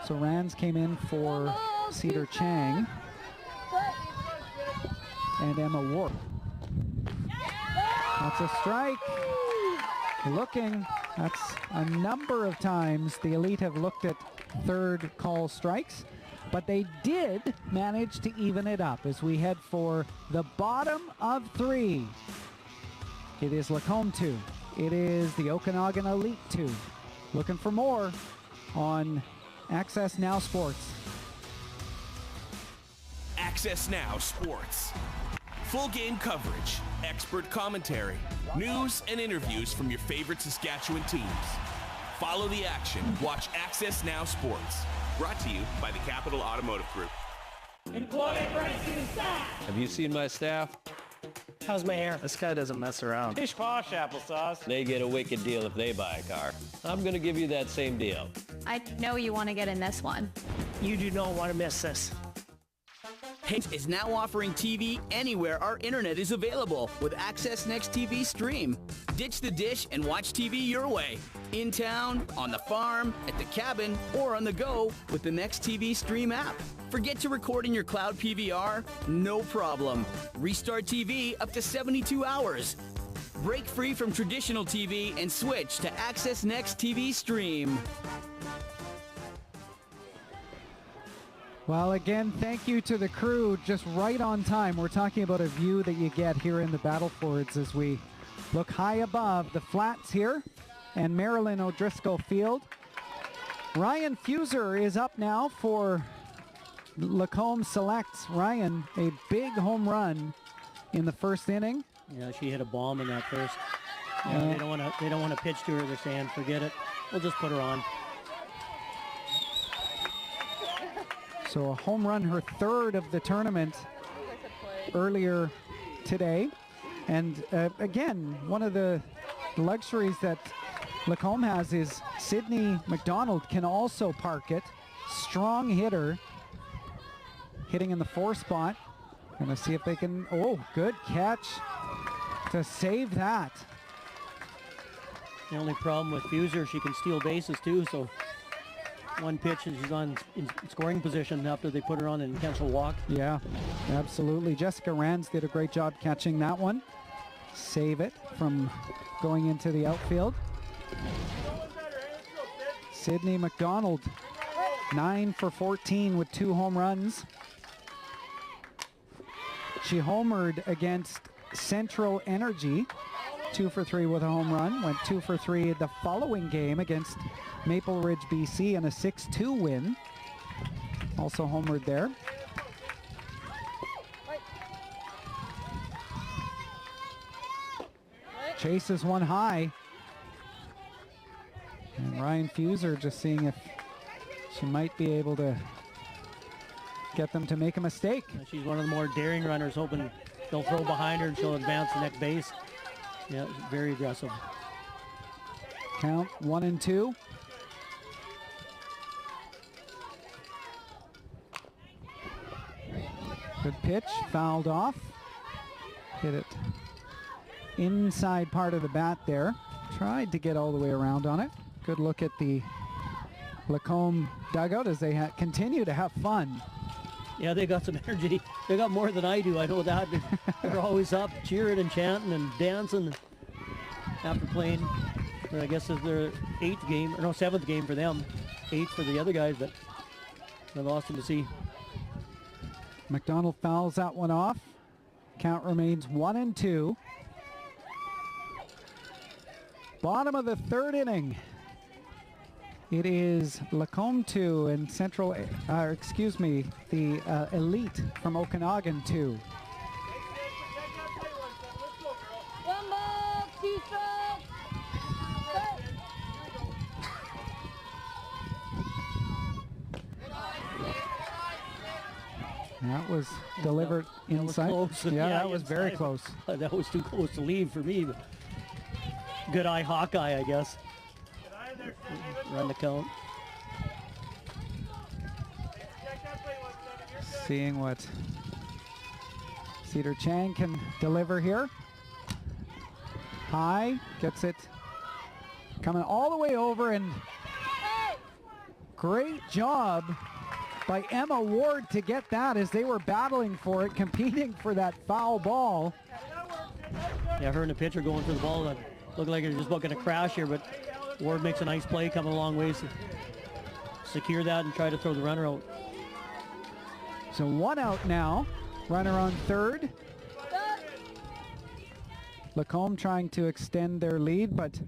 So Rands came in for Cedar Chang. and Emma Ward. That's a strike. Looking, that's a number of times the Elite have looked at third call strikes, but they did manage to even it up as we head for the bottom of 3. It is Lacombe 2. It is the Okanagan Elite 2. Looking for more on AccessNow Sports. AccessNow Sports. Full game coverage, expert commentary, news and interviews from your favorite Saskatchewan teams. Follow the action. Watch AccessNow Sports. Brought to you by the Capital Automotive Group. Have you seen my staff? How's my hair? This guy doesn't mess around. Pish posh applesauce. They get a wicked deal if they buy a car. I'm going to give you that same deal. I know you want to get in this one. You do not want to miss this. Hint is now offering TV anywhere our internet is available with Access Next TV Stream. Ditch the dish and watch TV your way. In town, on the farm, at the cabin, or on the go with the Next TV Stream app. Forget to record in your cloud PVR? No problem. Restart TV up to 72 hours. Break free from traditional TV and switch to Access Next TV Stream. Well, again, thank you to the crew, just right on time. We're talking about a view that you get here in the Battlefords as we look high above the flats here and Marilyn O'Driscoll Field. Ryan Fuser is up now for Lacombe Selects. Ryan, a big home run in the first inning. Yeah, she hit a bomb in that first. Yeah, they don't want to pitch to her. They're saying, forget it. We'll just put her on. So a home run, her third of the tournament earlier today. And again, one of the luxuries that Lacombe has is Sydney McDonald can also park it. Strong hitter, hitting in the 4 spot. Gonna see if they can, oh, good catch to save that. The only problem with Fuser, she can steal bases too, so one pitch and she's in scoring position after they put her on and cancel walk. Yeah, absolutely. Jessica Rands did a great job catching that one. Save it from going into the outfield. Sydney McDonald, 9 for 14 with 2 home runs. She homered against Central Energy, 2 for 3 with a home run. Went 2 for 3 the following game against Maple Ridge, BC, and a 6-2 win. Also homered there. Chases one high. And Ryan Fuser just seeing if she might be able to get them to make a mistake. She's one of the more daring runners, hoping they'll throw behind her and she'll advance the next base. Yeah, very aggressive. Count 1-2. Good pitch, fouled off. Hit it inside part of the bat there. Tried to get all the way around on it. Good look at the Lacombe dugout as they continue to have fun. Yeah, they got some energy. They got more than I do, I know that. They're always up cheering and chanting and dancing after playing. I guess it's their 8th game, or no, 7th game for them. 8th for the other guys, but they lost them to see. McDonald fouls that one off. Count remains 1-2. Bottom of the 3rd inning. It is Lacombe 2 and Central, the Elite from Okanagan 2. One ball, 2 strikes. That was delivered inside. Was close. Yeah, that was inside. very close. That was too close to leave for me. But good eye Hawkeye, I guess. Run the count. Seeing what Cedar Chang can deliver here. High, gets it coming all the way over, and great job by Emma Ward to get that as they were battling for it, competing for that foul ball. Yeah, her and the pitcher going for the ball. That looked like it was just about going to crash here, but Ward makes a nice play, coming a long ways to secure that and try to throw the runner out. So 1 out now. Runner on third. Lacombe trying to extend their lead, but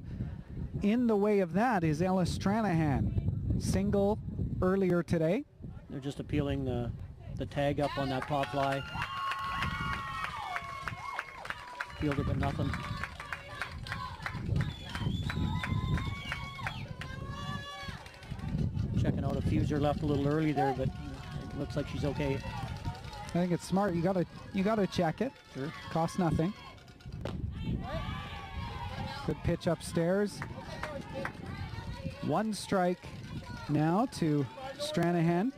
in the way of that is Ella Stranahan. Single earlier today. They're just appealing the tag up on that pop fly. Fielded but nothing. Checking out a fuser left a little early there, but it looks like she's okay. I think it's smart. You gotta check it. Sure. Costs nothing. Good pitch upstairs. 1 strike now to Stranahan.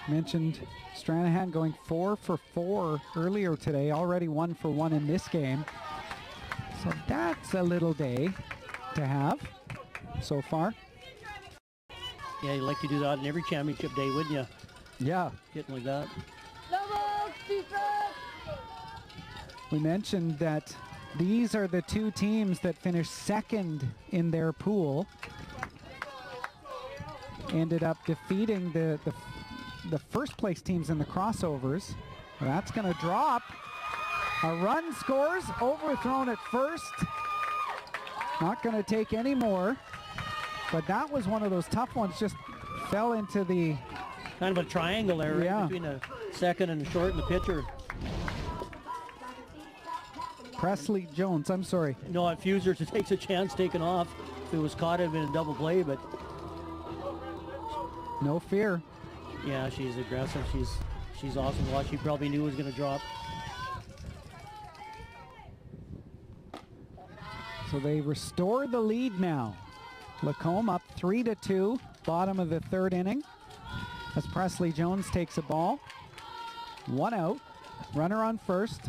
Mentioned Stranahan going 4 for 4 earlier today, already 1 for 1 in this game. So that's a little day to have so far. Yeah, you'd like to do that in every championship day, wouldn't you? Yeah. Getting like that. We mentioned that these are the 2 teams that finished second in their pool. Ended up defeating the first place teams in the crossovers. That's going to drop. A run scores, overthrown at first. Not going to take any more. But that was one of those tough ones, just fell into the... Kind of a triangle there, right? Yeah. Between the second and the short and the pitcher. Presley Jones, I'm sorry. No, at fuser takes a chance taking off. If it was caught, it'd been a double play, but... No fear. Yeah, she's aggressive. She's awesome to watch. She probably knew it was going to drop. So they restore the lead now. Lacombe up 3-2, bottom of the third inning. As Presley Jones takes a ball. 1 out, runner on first.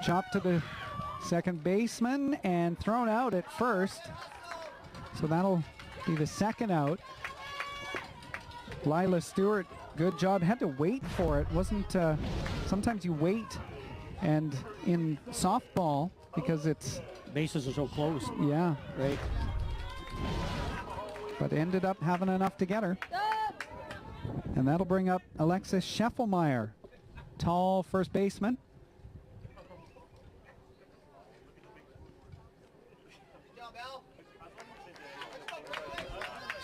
Chop to the second baseman and thrown out at first. So that'll be the second out. Lila Stewart, good job. Had to wait for it. Wasn't, sometimes you wait, and in softball, because it's... Bases are so close. Yeah. Right. But ended up having enough to get her. And that'll bring up Alexis Scheffelmeyer, tall first baseman.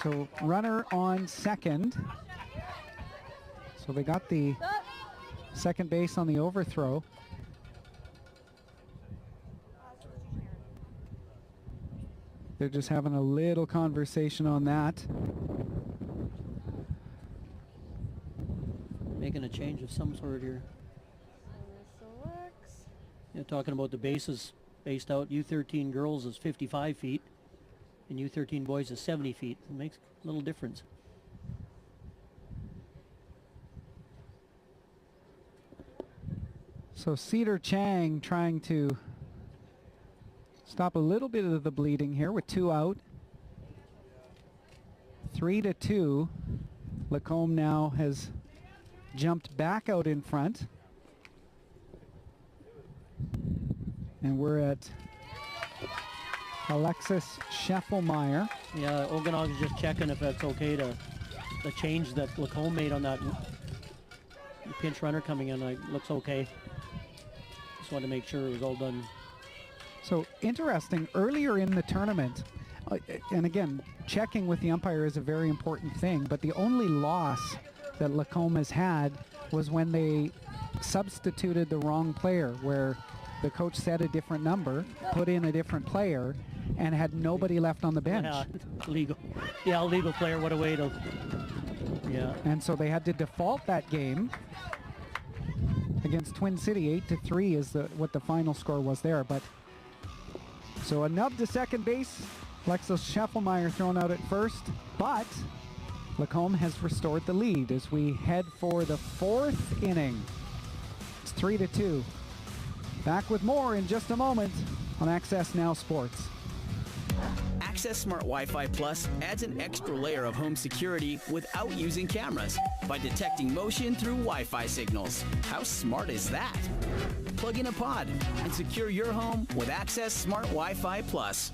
So runner on second. So they got the second base on the overthrow. They're just having a little conversation on that. Making a change of some sort here. You're talking about the bases based out. U13 girls is 55 feet. And U13 boys is 70 feet. It makes a little difference. So Cedar Chang trying to stop a little bit of the bleeding here with 2 out. 3-2. Lacombe now has jumped back out in front. And we're at Alexis Scheffelmeyer. Yeah, Okanagan's just checking if that's okay to the change that Lacombe made on that pinch runner coming in. Like, looks okay. Just wanted to make sure it was all done. So interesting, earlier in the tournament, and again, checking with the umpire is a very important thing, but the only loss that Lacombe has had was when they substituted the wrong player, where the coach said a different number, put in a different player, and had nobody left on the bench. Yeah, legal. Yeah, legal player, what a way to... Yeah. And so they had to default that game against Twin City. 8-3 is what the final score was there. But so a nub to second base. Alexis Scheffelmeyer thrown out at first, but Lacombe has restored the lead as we head for the 4th inning. It's 3-2. Back with more in just a moment on Access Now Sports. Access Smart Wi-Fi Plus adds an extra layer of home security without using cameras by detecting motion through Wi-Fi signals. How smart is that? Plug in a pod and secure your home with Access Smart Wi-Fi Plus.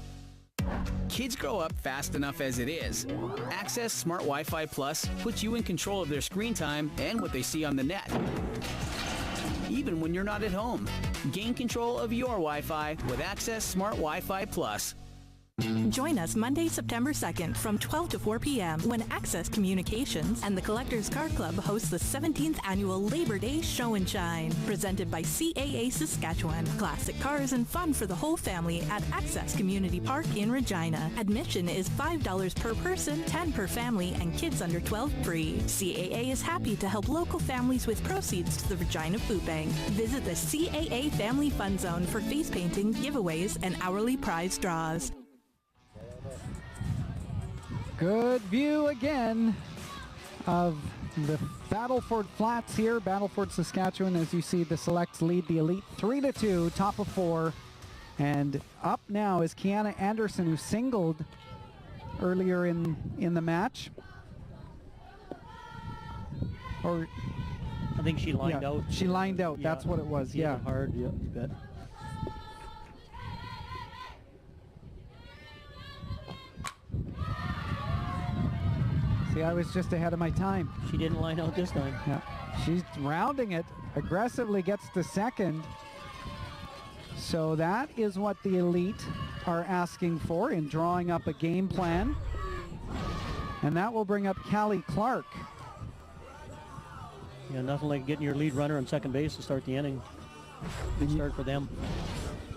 Kids grow up fast enough as it is. Access Smart Wi-Fi Plus puts you in control of their screen time and what they see on the net. Even when you're not at home, gain control of your Wi-Fi with Access Smart Wi-Fi Plus. Join us Monday, September 2nd from 12 to 4 p.m. when Access Communications and the Collectors Car Club host the 17th Annual Labor Day Show and Shine, presented by CAA Saskatchewan. Classic cars and fun for the whole family at Access Community Park in Regina. Admission is $5 per person, $10 per family, and kids under 12 free. CAA is happy to help local families with proceeds to the Regina Food Bank. Visit the CAA Family Fun Zone for face painting, giveaways, and hourly prize draws. Good view again of the Battleford Flats here. Battleford, Saskatchewan, as you see the selects lead the Elite 3-2, top of 4. And up now is Kiana Anderson, who singled earlier in the match. Or I think she lined out. She lined out, that's what it was, yeah. Hard, yeah, you bet. See, I was just ahead of my time. She didn't line out this time. Yeah, she's rounding it, aggressively gets to second. So that is what the Elite are asking for in drawing up a game plan. And that will bring up Callie Clark. Yeah, nothing like getting your lead runner on second base to start the inning. Good start for them.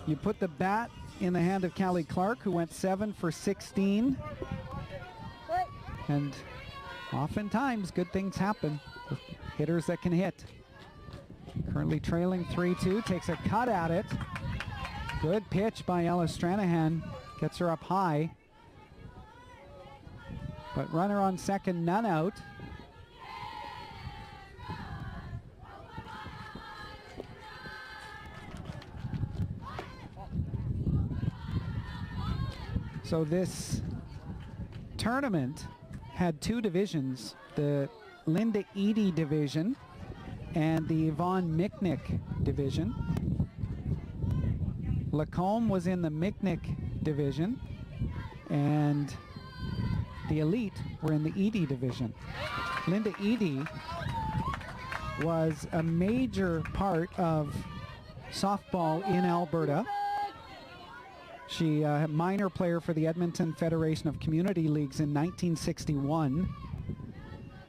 You put the bat in the hand of Callie Clark, who went 7 for 16. And oftentimes, good things happen with hitters that can hit. Currently trailing 3-2, takes a cut at it. Good pitch by Ella Stranahan, gets her up high. But runner on second, none out. So this tournament had 2 divisions, the Linda Eady division and the Yvonne Michnick division. Lacombe was in the Michnick division and the Elite were in the Eady division. Linda Eady was a major part of softball in Alberta. She a minor player for the Edmonton Federation of Community Leagues in 1961.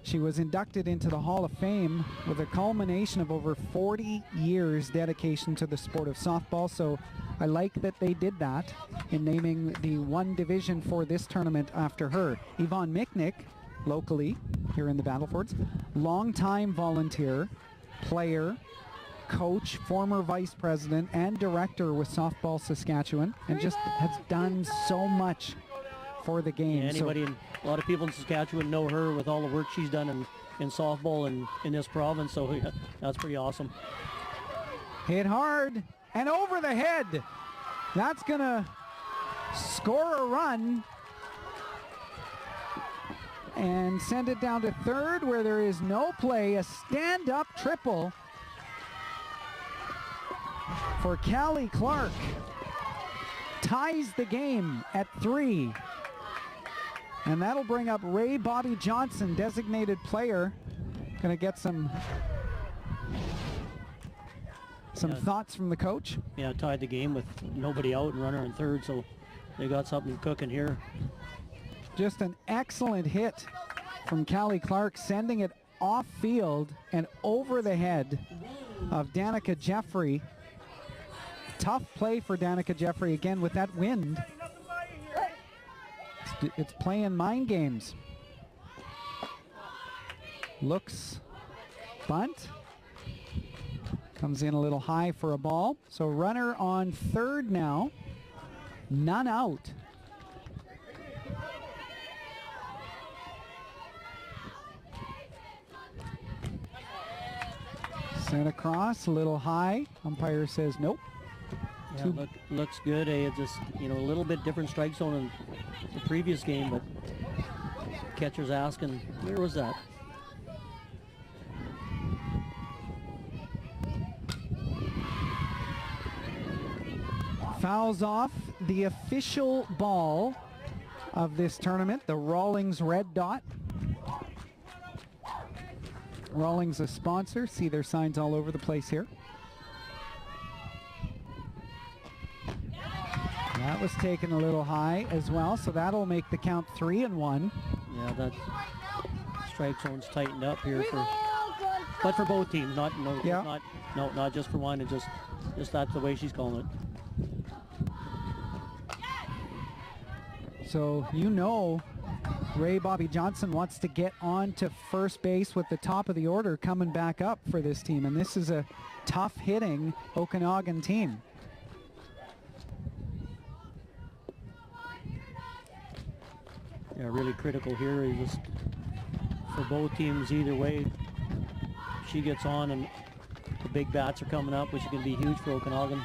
She was inducted into the Hall of Fame with a culmination of over 40 years dedication to the sport of softball. So I like that they did that in naming the one division for this tournament after her. Yvonne Michnick, locally here in the Battlefords, longtime volunteer, player, coach, former vice president, and director with Softball Saskatchewan, and just has done so much for the game. Yeah, a lot of people in Saskatchewan know her with all the work she's done in softball and in this province, so yeah, that's pretty awesome. Hit hard and over the head. That's gonna score a run and send it down to third where there is no play. A stand-up triple for Callie Clark. Ties the game at 3. And that'll bring up Ray Bobby Johnson, designated player. Gonna get some thoughts from the coach. Yeah, tied the game with nobody out and runner in third, so they got something cooking here. Just an excellent hit from Callie Clark, sending it off field and over the head of Danica Jeffrey. Tough play for Danica Jeffrey again with that wind. It's playing mind games. Looks bunt. Comes in a little high for a ball. So runner on third now. None out. Sent across, a little high. Umpire says nope. Yeah, looks good. It's just, a little bit different strike zone than the previous game, but catcher's asking, where was that? Fouls off the official ball of this tournament, the Rawlings red dot. Rawlings a sponsor. See their signs all over the place here. That was taken a little high as well, so that'll make the count 3-1. Yeah, that strike zone's tightened up here but for both teams, not just for one. It's just that's the way she's calling it. So Ray Bobby Johnson wants to get on to first base with the top of the order coming back up for this team, and this is a tough hitting Okanagan team. Yeah, really critical here. Just for both teams either way. She gets on and the big bats are coming up, which is going to be huge for Okanagan.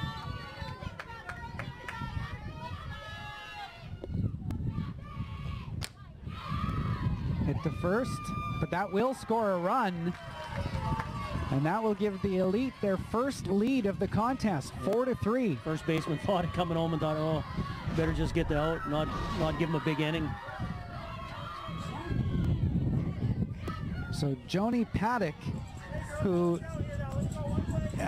Hit the first, but that will score a run. And that will give the Elite their first lead of the contest, 4-3. First baseman thought of coming home and thought, oh, better just get the out, not give him a big inning. So Joni Paddock, who,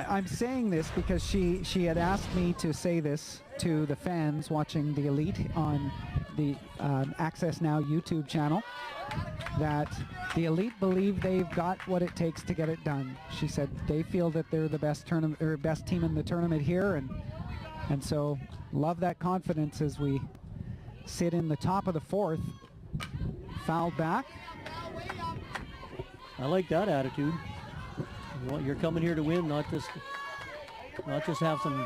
I'm saying this because she had asked me to say this to the fans watching the Elite on the AccessNow YouTube channel, that the Elite believe they've got what it takes to get it done. She said they feel that they're the best team in the tournament here, and so love that confidence as we sit in the top of the fourth. Fouled back. I like that attitude. You're coming here to win, not just have some,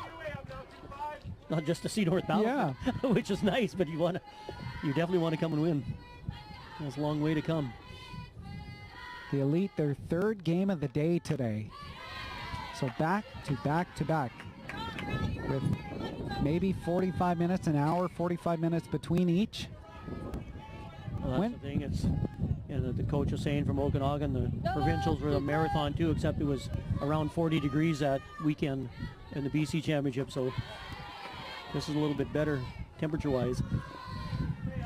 not just to see North Ballard, yeah. Which is nice, but you definitely want to come and win. There's a long way to come. The Elite, their third game of the day today. So back to back to back, with maybe 45 minutes, an hour, 45 minutes between each. Well, that's the thing. It's, the coach was saying from Okanagan, the provincials were a marathon too, except it was around 40 degrees that weekend in the BC Championship. So this is a little bit better temperature-wise.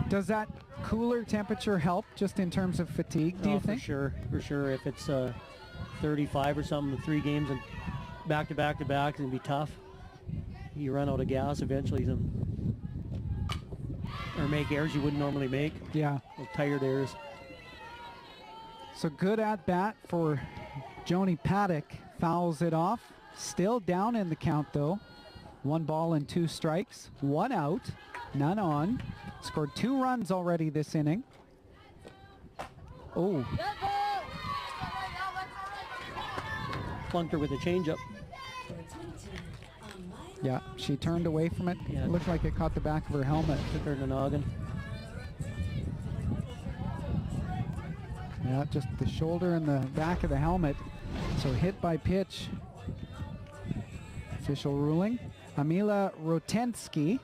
Does that cooler temperature help just in terms of fatigue, do you think? For sure. If it's 35 or something, 3 games and back to back to back, it'll be tough. You run out of gas eventually, or make errors you wouldn't normally make. Yeah. Those tired errors. So good at bat for Joni Paddock. Fouls it off. Still down in the count though. 1 ball and 2 strikes. 1 out. None on. Scored 2 runs already this inning. Oh. Plunked her with a changeup. Yeah, she turned away from it. Yeah. It looked like it caught the back of her helmet. Took her in the noggin. Yeah, just the shoulder and the back of the helmet. So hit by pitch. Official ruling. Amila Rotensky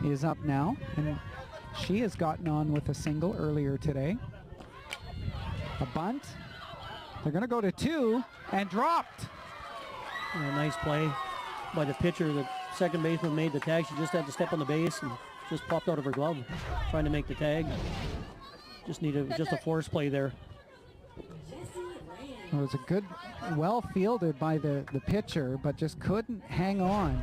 is up now, and she has gotten on with a single earlier today. A bunt. They're going to go to 2 and dropped. Yeah, nice play by the pitcher. The second baseman made the tag. She just had to step on the base and just popped out of her glove trying to make the tag. Just a force play there. It was a good, well fielded by the pitcher, but just couldn't hang on.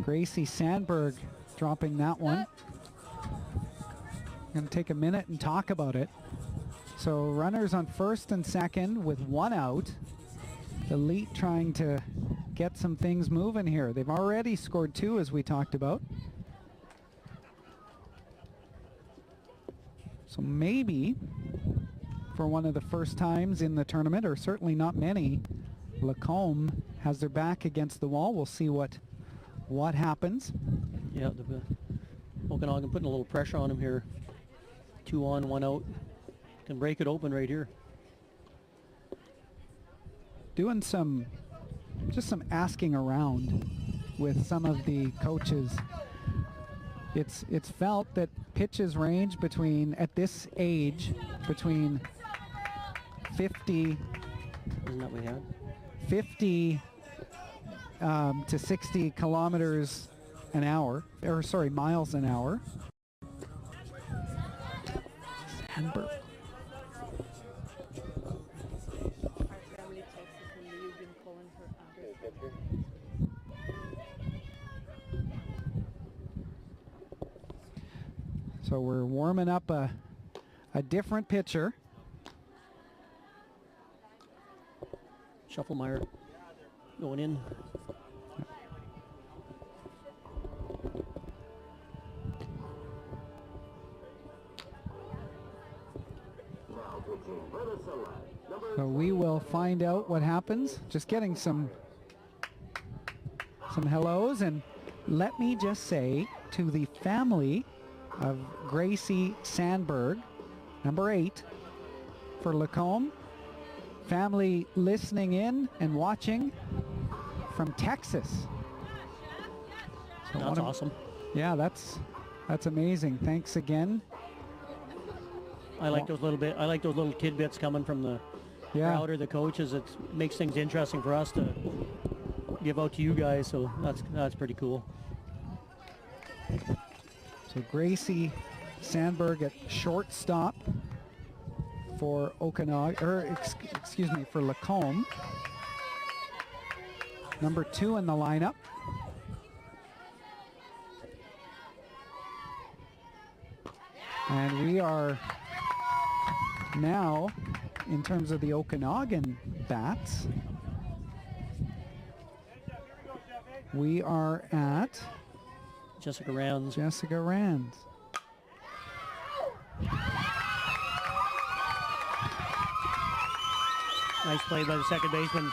Gracie Sandberg dropping that one. Going to take a minute and talk about it. So runners on first and second with 1 out. Elite trying to get some things moving here. They've already scored 2, as we talked about. So maybe for one of the first times in the tournament, or certainly not many, Lacombe has their back against the wall. We'll see what happens. Yeah, Okanagan putting a little pressure on him here. 2 on, 1 out. Can break it open right here. doing just some asking around with some of the coaches. It's felt that pitches range between, at this age, between 50 Isn't that we had? 50 to 60 kilometers an hour, or sorry, miles an hour. Sandberg. So we're warming up a different pitcher. Shufflemeyer going in. So we will find out what happens. Just getting some hellos, and let me just say to the family of Gracie Sandberg, number 8 for Lacombe, family listening in and watching from Texas. So that's awesome. Yeah, that's amazing. Thanks again. I like those little tidbits coming from the crowd or the coaches. It makes things interesting for us to give out to you guys. So that's pretty cool. So Gracie Sandberg at shortstop for Okanagan, or excuse me, for Lacombe. Number 2 in the lineup. And we are now, in terms of the Okanagan bats, we are at Jessica Rands. Jessica Rands. Nice play by the second baseman.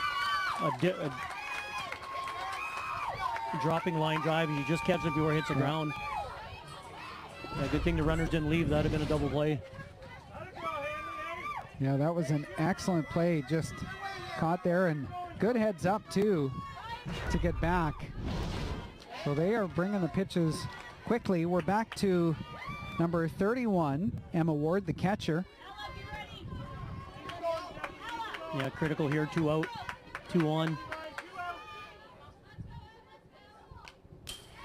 A dropping line drive. He just catches it before it hits the ground. Yeah, good thing the runners didn't leave. That would have been a double play. Yeah, that was an excellent play. Just caught there, and good heads up too to get back. So they are bringing the pitches quickly. We're back to number 31, Emma Ward, the catcher. Yeah, critical here. 2 out, 2 on.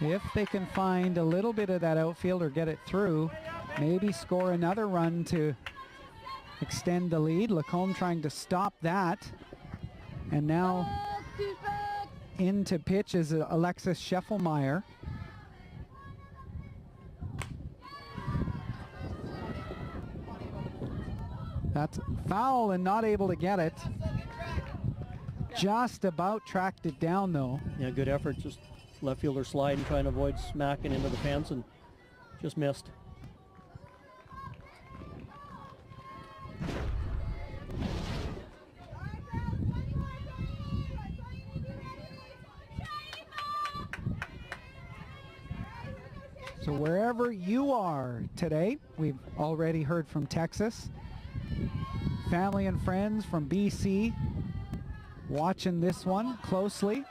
If they can find a little bit of that outfield or get it through, maybe score another run to extend the lead. Lacombe trying to stop that. And now into pitch is Alexis Scheffelmeyer. That's foul and not able to get it. Just about tracked it down though. Yeah, good effort. Just left fielder sliding, trying to avoid smacking into the fence, and just missed. So wherever you are today, we've already heard from Texas. Family and friends from BC watching this one closely.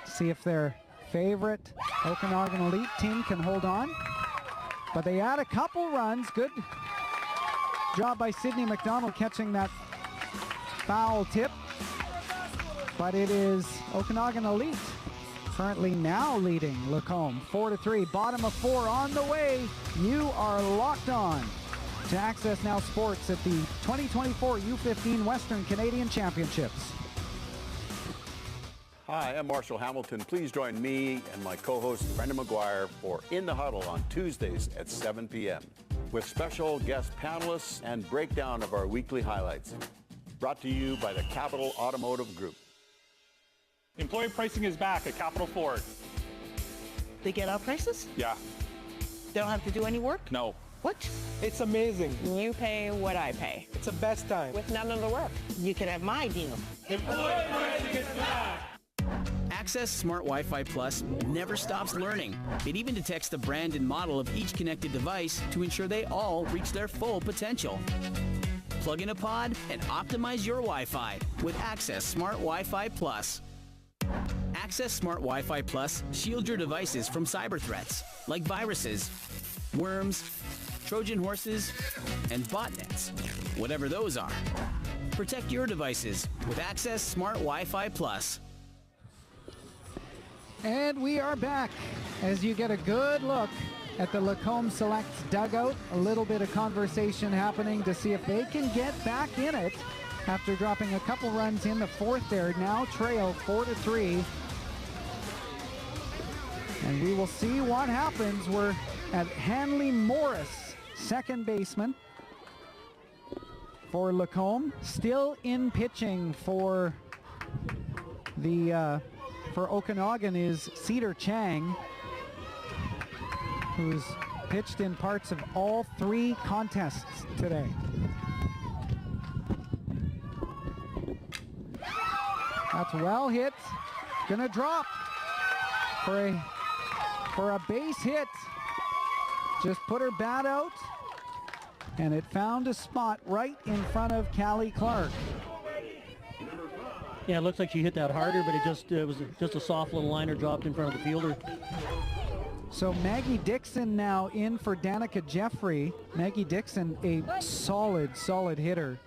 See if their favorite Okanagan Elite team can hold on. But they add a couple runs. Good job by Sydney McDonald catching that foul tip. But it is Okanagan Elite currently now leading Lacombe 4-3. Bottom of 4 on the way. You are locked on to Access Now Sports at the 2024 U15 Western Canadian Championships. Hi, I'm Marshall Hamilton. Please join me and my co-host Brendan McGuire for In the Huddle on Tuesdays at 7 p.m. with special guest panelists and breakdown of our weekly highlights. Brought to you by the Capital Automotive Group. Employee pricing is back at Capital Ford. They get our prices? Yeah. They don't have to do any work? No. What? It's amazing. You pay what I pay. It's the best time. With none of the work. You can have my deal. Employee pricing is back. Access Smart Wi-Fi Plus never stops learning. It even detects the brand and model of each connected device to ensure they all reach their full potential. Plug in a pod and optimize your Wi-Fi with Access Smart Wi-Fi Plus. Access Smart Wi-Fi Plus shields your devices from cyber threats like viruses, worms, Trojan horses, and botnets, whatever those are. Protect your devices with Access Smart Wi-Fi Plus. And we are back as you get a good look at the Lacombe Selects dugout. A little bit of conversation happening to see if they can get back in it after dropping a couple runs in the fourth there. Now trail 4-3. And we will see what happens. We're at Hanley Morris, second baseman for Lacombe. Still in pitching for the for Okanagan is Cedar Chang, who's pitched in parts of all three contests today. That's well hit. Gonna drop for a base hit. Just put her bat out, and it found a spot right in front of Callie Clark. Yeah, it looks like she hit that harder, but it was just a soft little liner dropped in front of the fielder. So Maggie Dixon now in for Danica Jeffrey. Maggie Dixon, a solid hitter.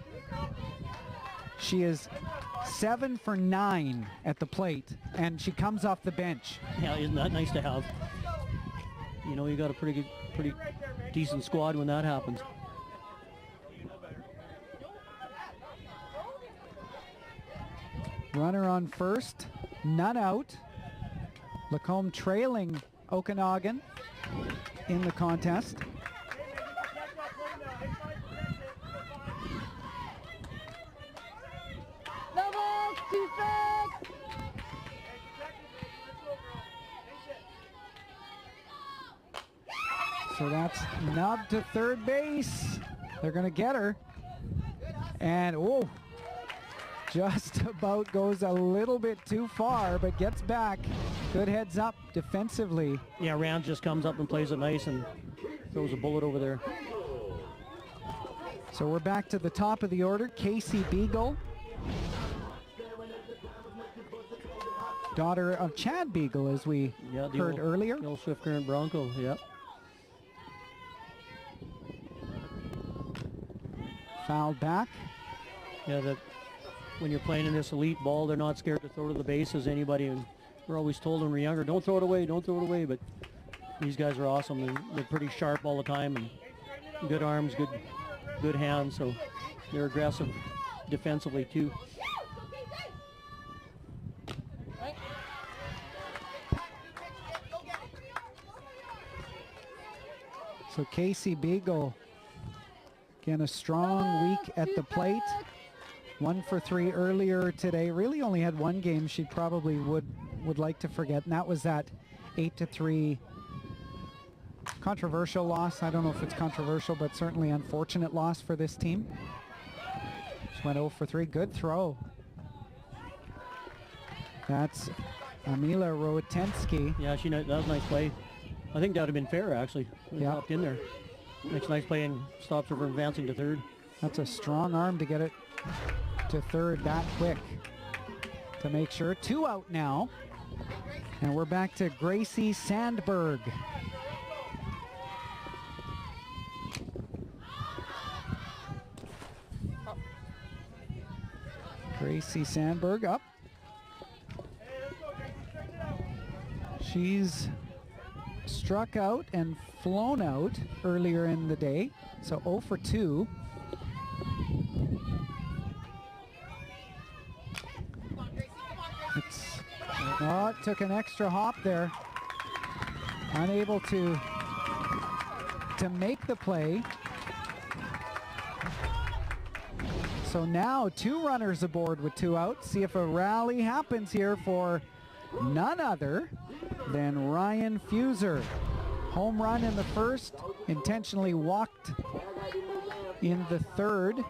She is 7 for 9 at the plate, and she comes off the bench. Yeah, isn't that nice to have? You know, you got a pretty decent squad when that happens. Runner on first, none out. Lacombe trailing Okanagan in the contest. No balls, 2 strikes. So that's nub to third base. They're going to get her. And, oh, just about goes a little bit too far, but gets back. Good heads up defensively. Yeah, Rand just comes up and plays it nice and throws a bullet over there. So we're back to the top of the order. Casey Beagle, daughter of Chad Beagle, as we heard earlier. The old Swift Current Bronco, yep. Fouled back. Yeah, when you're playing in this elite ball, they're not scared to throw to the bases. Anybody, and we're always told when we're younger, don't throw it away, don't throw it away. But these guys are awesome. They're pretty sharp all the time, and good arms, good hands. So they're aggressive defensively too. So Casey Beagle, again, a strong week at the plate. 1 for 3 earlier today. Really only had one game she probably would like to forget, and that was that 8-3 controversial loss. I don't know if it's controversial, but certainly unfortunate loss for this team. She went 0 for 3. Good throw. That's Amila Rowatensky. Yeah, that was a nice play. I think that would have been fair, actually. Yeah. Popped in there. Makes a nice play and stops her from advancing to third. That's a strong arm to get it to third that quick to make sure. 2 out now. And we're back to Gracie Sandberg. Gracie Sandberg up. She's struck out and flown out earlier in the day, so 0 for 2. It took an extra hop there. Unable to make the play. So now 2 runners aboard with 2 outs. See if a rally happens here for none other than Ryan Fuser. Home run in the first, intentionally walked in the third.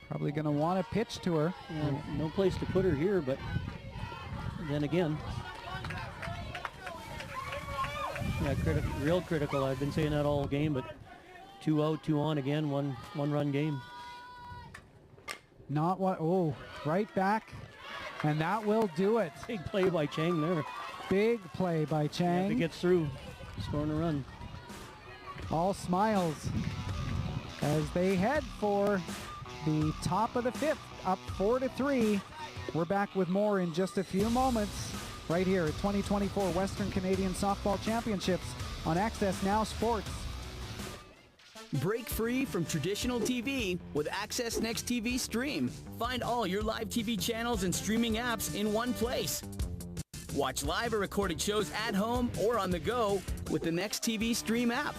Probably going to want to pitch to her. Yeah, no place to put her here, but then again, Yeah, real critical. I've been saying that all game, but 2 out, 2 on again, one run game. Not what, oh, right back. And that will do it. Big play by Chang there. Big play by Chang. If it gets through, scoring a run. All smiles as they head for the top of the 5th, up 4-3. We're back with more in just a few moments right here at 2024 Western Canadian Softball Championships on AccessNow Sports. Break free from traditional TV with Access Next TV Stream. Find all your live TV channels and streaming apps in one place. Watch live or recorded shows at home or on the go with the Next TV Stream app.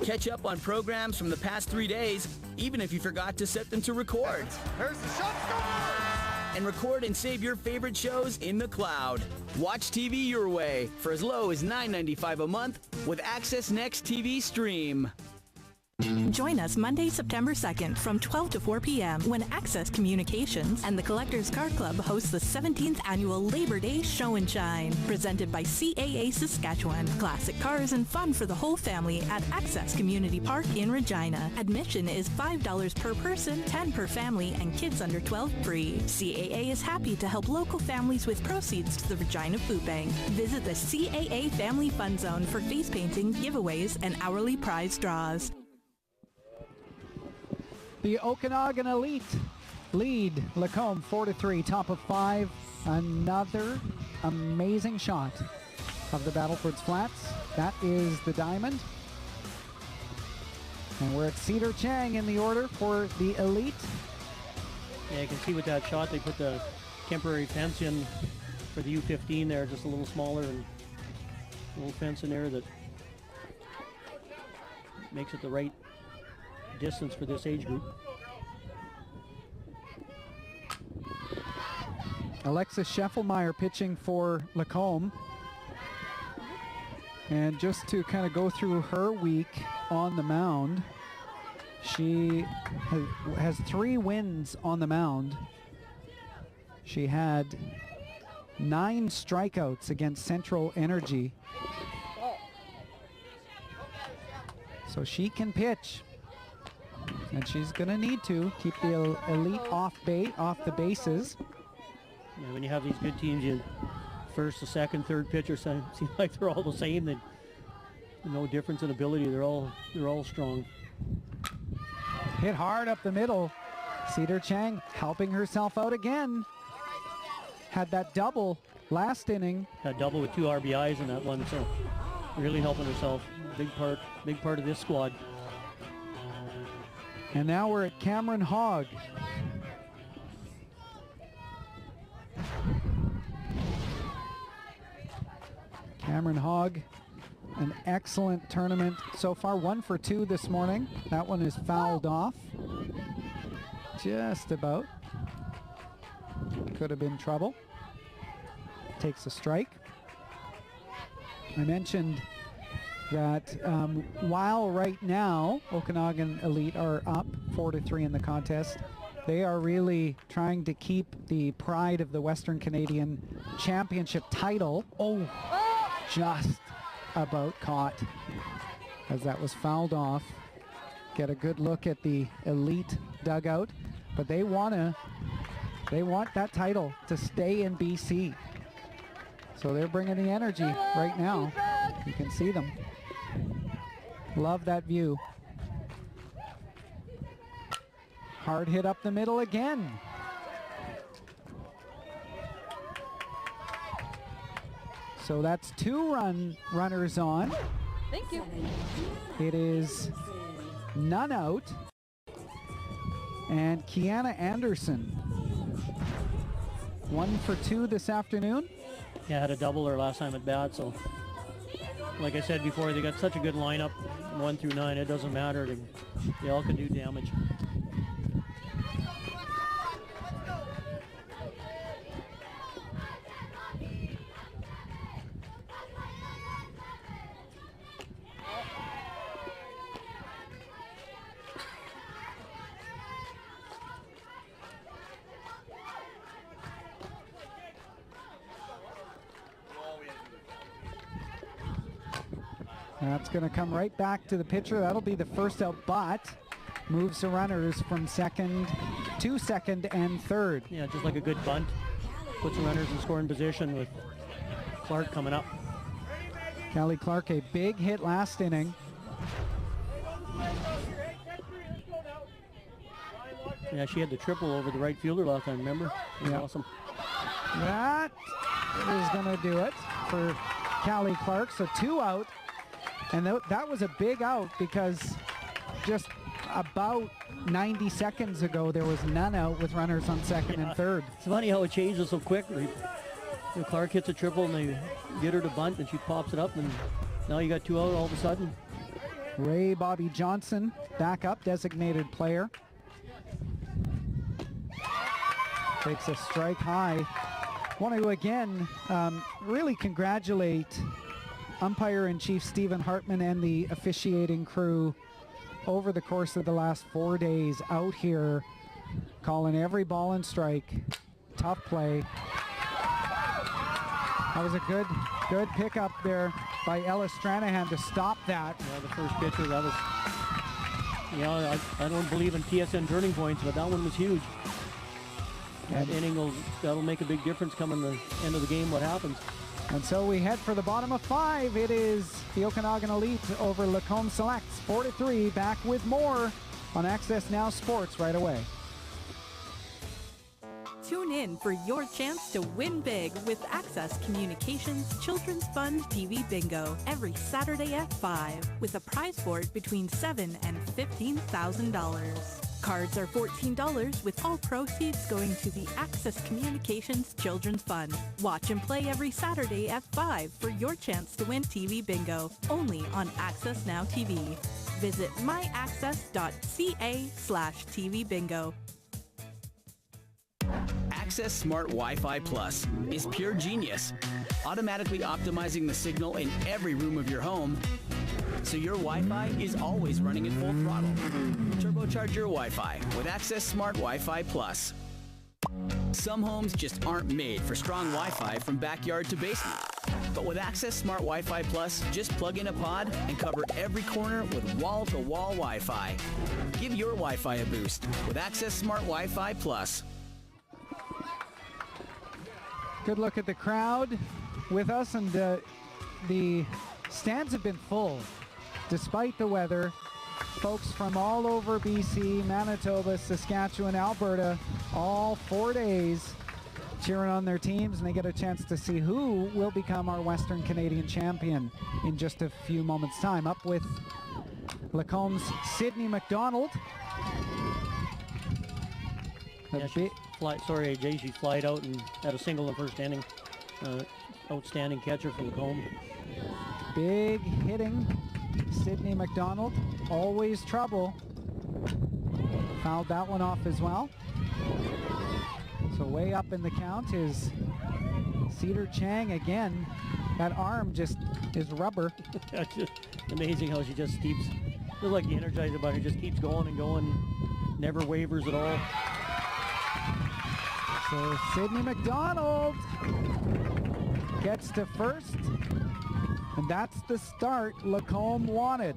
Catch up on programs from the past 3 days, even if you forgot to set them to record. There's the shot, score! And record and save your favorite shows in the cloud. Watch TV your way for as low as $9.95 a month with Access Next TV Stream. Join us Monday, September 2nd from 12 to 4 p.m. when Access Communications and the Collectors Car Club host the 17th Annual Labor Day Show and Shine, presented by CAA Saskatchewan. Classic cars and fun for the whole family at Access Community Park in Regina. Admission is $5 per person, $10 per family, and kids under 12 free. CAA is happy to help local families with proceeds to the Regina Food Bank. Visit the CAA Family Fun Zone for face painting, giveaways, and hourly prize draws. The Okanagan Elite lead Lacombe 4-3, top of 5. Another amazing shot of the Battlefords Flats. That is the diamond. And we're at Cedar Chang in the order for the Elite. Yeah, you can see with that shot they put the temporary fence in for the U15 there, just a little smaller, and a little fence in there that makes it the right distance for this age group. Alexis Scheffelmeyer pitching for Lacombe. And just to kind of go through her week on the mound, she has 3 wins on the mound. She had 9 strikeouts against Central Energy. So she can pitch. And she's going to need to keep the Elite off the bases. Yeah, when you have these good teams, you first, the second, third pitcher seem like they're all the same. They, no difference in ability. They're all strong. Hit hard up the middle. Cedar Chang helping herself out again. Had that double last inning. Had double with 2 RBIs in that one, so really helping herself. Big part of this squad. And now we're at Cameron Hogg. Cameron Hogg, an excellent tournament so far. 1 for 2 this morning. That one is fouled off. Just about. Could have been trouble. Takes a strike. I mentioned that while right now Okanagan Elite are up 4-3 in the contest, they are really trying to keep the pride of the Western Canadian Championship title. Oh, just about caught as that was fouled off. Get a good look at the Elite dugout, but they want that title to stay in BC. So they're bringing the energy right now. You can see them. Love that view. Hard hit up the middle again. So that's 2 runners on. Thank you. It is none out. And Kiana Anderson, 1 for 2 this afternoon. Yeah, had a double her last time at bat, so like I said before, they got such a good lineup, 1 through 9, it doesn't matter. They all can do damage. That's going to come right back to the pitcher. That'll be the first out, but moves the runners from second to second and third. Yeah, just like a good bunt. Puts the runners in scoring position with Clark coming up. Kelly Clark, a big hit last inning. Yeah, she had the triple over the right fielder last time, remember? It was awesome. That is going to do it for Kelly Clark. So 2 out. And that was a big out because just about 90 seconds ago, there was none out with runners on second and third. It's funny how it changes so quickly. Clark hits a triple and they get her to bunt and she pops it up, and now you got 2 out all of a sudden. Ray Bobby Johnson, backup designated player. Takes a strike high. Want to again really congratulate umpire-in-chief Stephen Hartman and the officiating crew over the course of the last 4 days out here, calling every ball and strike. Tough play. That was a good pickup there by Ella Stranahan to stop that. Yeah, the first pitcher, that was, I don't believe in TSN turning points, but that one was huge. That inning, that'll make a big difference coming the end of the game, what happens. And so we head for the bottom of 5. It is the Okanagan Elite over Lacombe Selects, 4-3. Back with more on Access Now Sports right away. Tune in for your chance to win big with Access Communications Children's Fund TV Bingo every Saturday at 5 with a prize board between $7,000 and $15,000. Cards are $14 with all proceeds going to the Access Communications Children's Fund. Watch and play every Saturday at 5 for your chance to win TV Bingo, only on Access Now TV. Visit myaccess.ca/TV Bingo. Access Smart Wi-Fi Plus is pure genius, automatically optimizing the signal in every room of your home, so your Wi-Fi is always running at full throttle. Turbocharge your Wi-Fi with Access Smart Wi-Fi Plus. Some homes just aren't made for strong Wi-Fi from backyard to basement. But with Access Smart Wi-Fi Plus, just plug in a pod and cover every corner with wall-to-wall Wi-Fi. Give your Wi-Fi a boost with Access Smart Wi-Fi Plus. Good look at the crowd with us, and the stands have been full despite the weather. Folks from all over BC, Manitoba, Saskatchewan, Alberta, all 4 days cheering on their teams, and they get a chance to see who will become our Western Canadian champion in just a few moments' time. Up with Lacombe's Sydney McDonald. Sorry, AJ, she flied out and had a single in the first inning. Outstanding catcher for Lacombe. Big hitting Sydney McDonald, always trouble. Fouled that one off as well. So way up in the count is Cedar Chang again. That arm just is rubber. Just amazing how she just keeps, just like the Energizer Bunny, just keeps going and going, never wavers at all. So Sydney McDonald gets to first, and that's the start Lacombe wanted.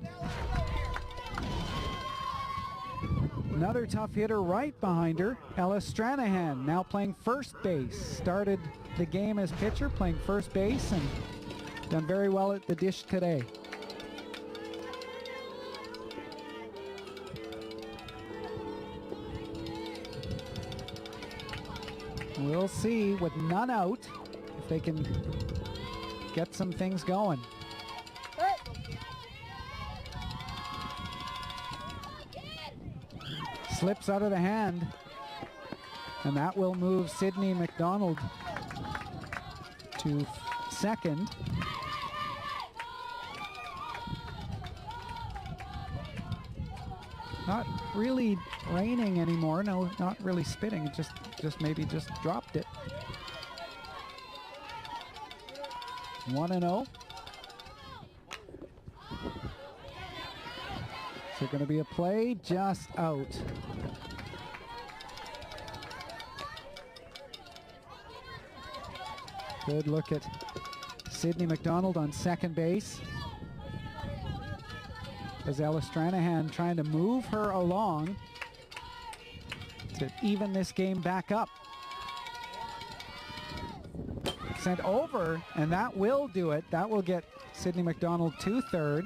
Another tough hitter right behind her, Ella Stranahan, now playing first base. Started the game as pitcher, playing first base, and done very well at the dish today. We'll see with none out if they can get some things going. Slips out of the hand, and that will move Sydney McDonald to second. Not really raining anymore. No, not really spitting. It just maybe just dropped it. 1-0. So going to be a play just out. Good look at Sydney McDonald on second base. as Ella Stranahan trying to move her along to even this game back up. Sent over, and that will do it. That will get Sydney McDonald to third.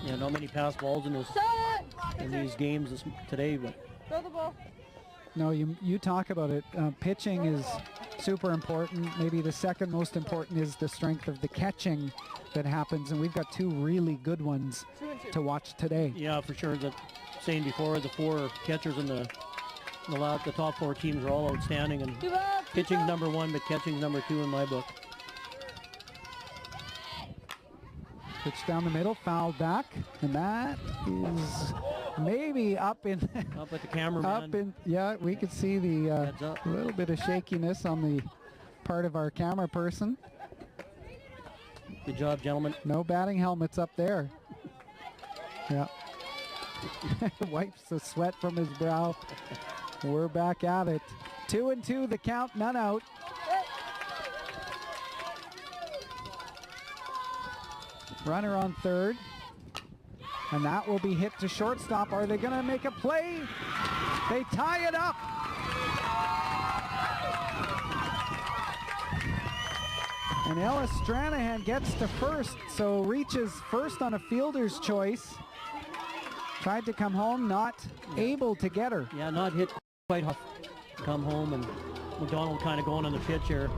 Yeah, not many pass balls in these games today, but Throw the ball. No, you talk about it. Pitching is super important. Maybe the second most important is the strength of the catching that happens, and we've got two really good ones to watch today. yeah, for sure. Saying before, the four catchers in the top four teams are all outstanding, and pitching's number one, but catching's number two in my book. Pitch down the middle, fouled back, and that is maybe up in up at the cameraman. Up in, yeah, we could see the little bit of shakiness on the part of our camera person. Good job, gentlemen. No batting helmets up there. Yeah. Wipes the sweat from his brow. We're back at it. 2-2 the count, none out. Runner on third. And that will be hit to shortstop. Are they going to make a play? They tie it up. And Ella Stranahan gets to first, so reaches first on a fielder's choice. Tried to come home, not able to get her. Yeah, not hit quite hard. Come home, and McDonald kind of going on the pitch here.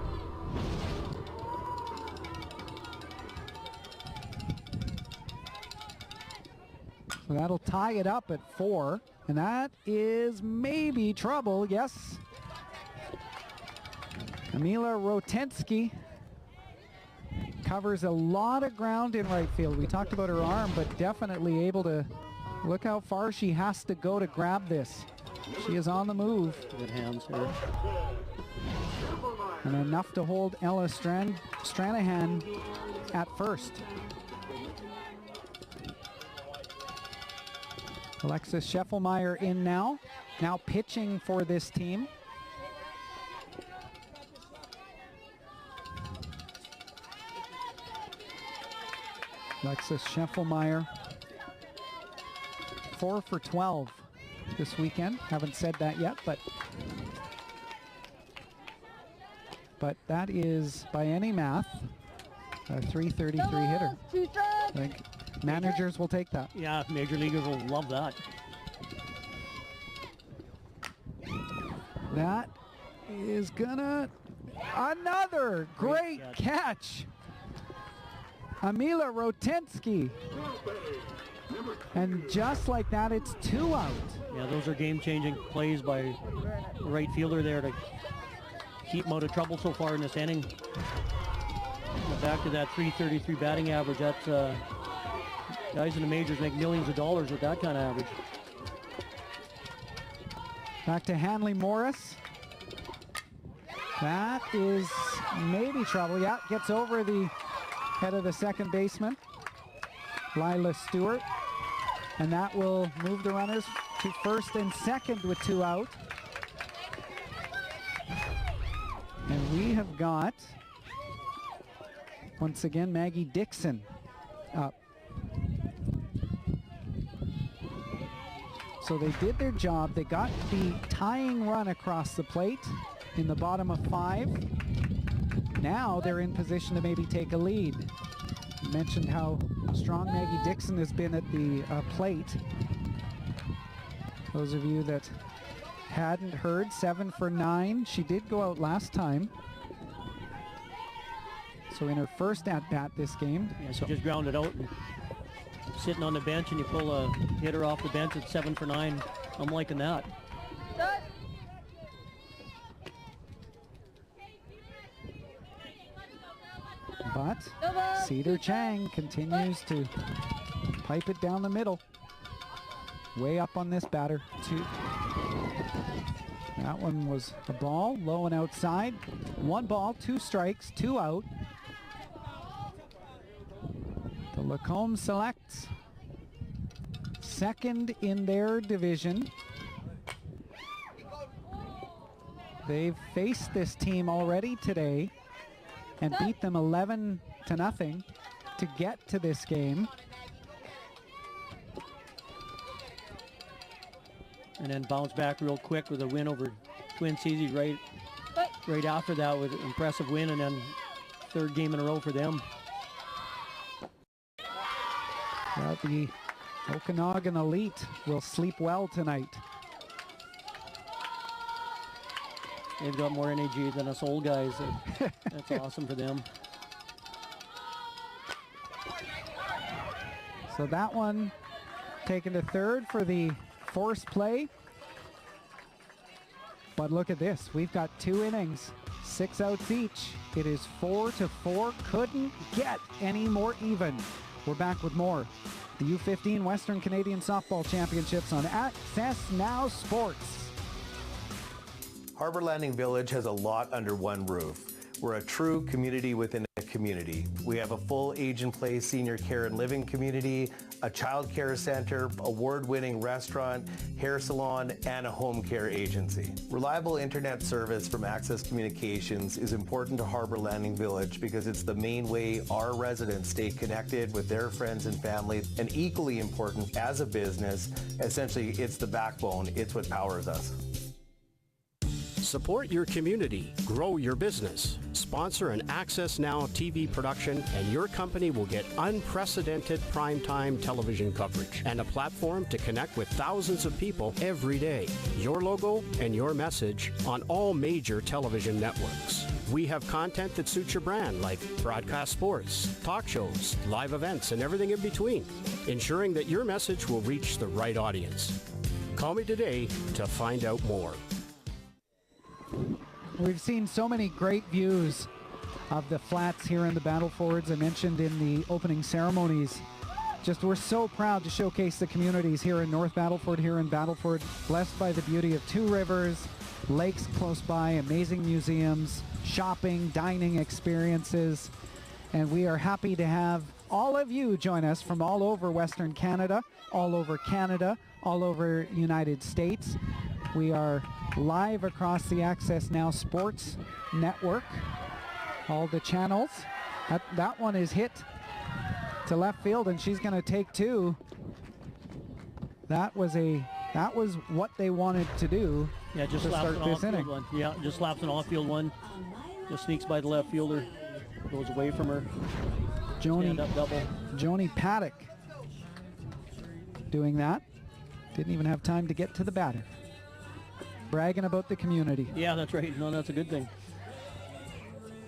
So that'll tie it up at 4, and that is maybe trouble, yes. Kamila Rotensky covers a lot of ground in right field. We talked about her arm, but definitely able to, look how far she has to go to grab this. She is on the move. Good hands here. And enough to hold Ella Stranahan at first. Alexis Scheffelmeyer in now pitching for this team. Alexis Scheffelmeyer, 4 for 12 this weekend. Haven't said that yet, but that is, by any math, a 333 hitter. I think managers will take that. Yeah, major leaguers will love that. That is gonna, another great catch. Amila Rotensky. And just like that, it's 2 out. Yeah, those are game-changing plays by the right fielder there to keep him out of trouble so far in this inning. Back to that 333 batting average. That's guys in the majors make millions of dollars with that kind of average. Back to Hanley Morris. That is maybe trouble. Yeah, gets over the head of the second baseman, Lila Stewart. And that will move the runners to first and second with 2 out. And we have got, once again, Maggie Dixon up. So they did their job. They got the tying run across the plate in the bottom of 5. Now they're in position to maybe take a lead. You mentioned how strong Maggie Dixon has been at the plate. Those of you that hadn't heard, 7 for 9. She did go out last time. So in her first at-bat this game. Yeah, she just grounded out. And sitting on the bench, and you pull a hitter off the bench at 7 for 9. I'm liking that. But Cedar Chang continues to pipe it down the middle. Way up on this batter. That one was a ball, low and outside. 1 ball, 2 strikes, 2 out. The Lacombe selects second in their division. They've faced this team already today and beat them 11-0. to get to this game. And then bounce back real quick with a win over Twin Cities right after that with an impressive win, and then third game in a row for them. Well, the Okanagan Elite will sleep well tonight. They've got more energy than us old guys. That's awesome for them. So that one taken to third for the force play. But look at this. We've got 2 innings, 6 outs each. It is 4-4. Couldn't get any more even. We're back with more. The U15 Western Canadian Softball Championships on AccessNow Sports. Harbor Landing Village has a lot under one roof. We're a true community within a community. We have a full age-in-place senior care and living community, a child care center, award-winning restaurant, hair salon, and a home care agency. Reliable internet service from Access Communications is important to Harbor Landing Village because it's the main way our residents stay connected with their friends and family, and equally important as a business, essentially it's the backbone, it's what powers us. Support your community, grow your business, sponsor an AccessNow TV production, and your company will get unprecedented primetime television coverage and a platform to connect with thousands of people every day. Your logo and your message on all major television networks. We have content that suits your brand, like broadcast sports, talk shows, live events, and everything in between, ensuring that your message will reach the right audience. Call me today to find out more. We've seen so many great views of the flats here in the Battlefords. I mentioned in the opening ceremonies, just we're so proud to showcase the communities here in North Battleford, here in Battleford, blessed by the beauty of 2 rivers, lakes close by, amazing museums, shopping, dining experiences, and we are happy to have all of you join us from all over Western Canada, all over United States. We are live across the AccessNow Sports Network, all the channels. That one is hit to left field, and she's going to take 2. That was what they wanted to do. Yeah, just to slaps start an this off-field inning. one. Yeah, just slaps an off-field one. Just sneaks by the left fielder, goes away from her. Stand-up double. Joni Paddock doing that. Didn't even have time to get to the batter. Bragging about the community. Yeah, that's right. No, that's a good thing.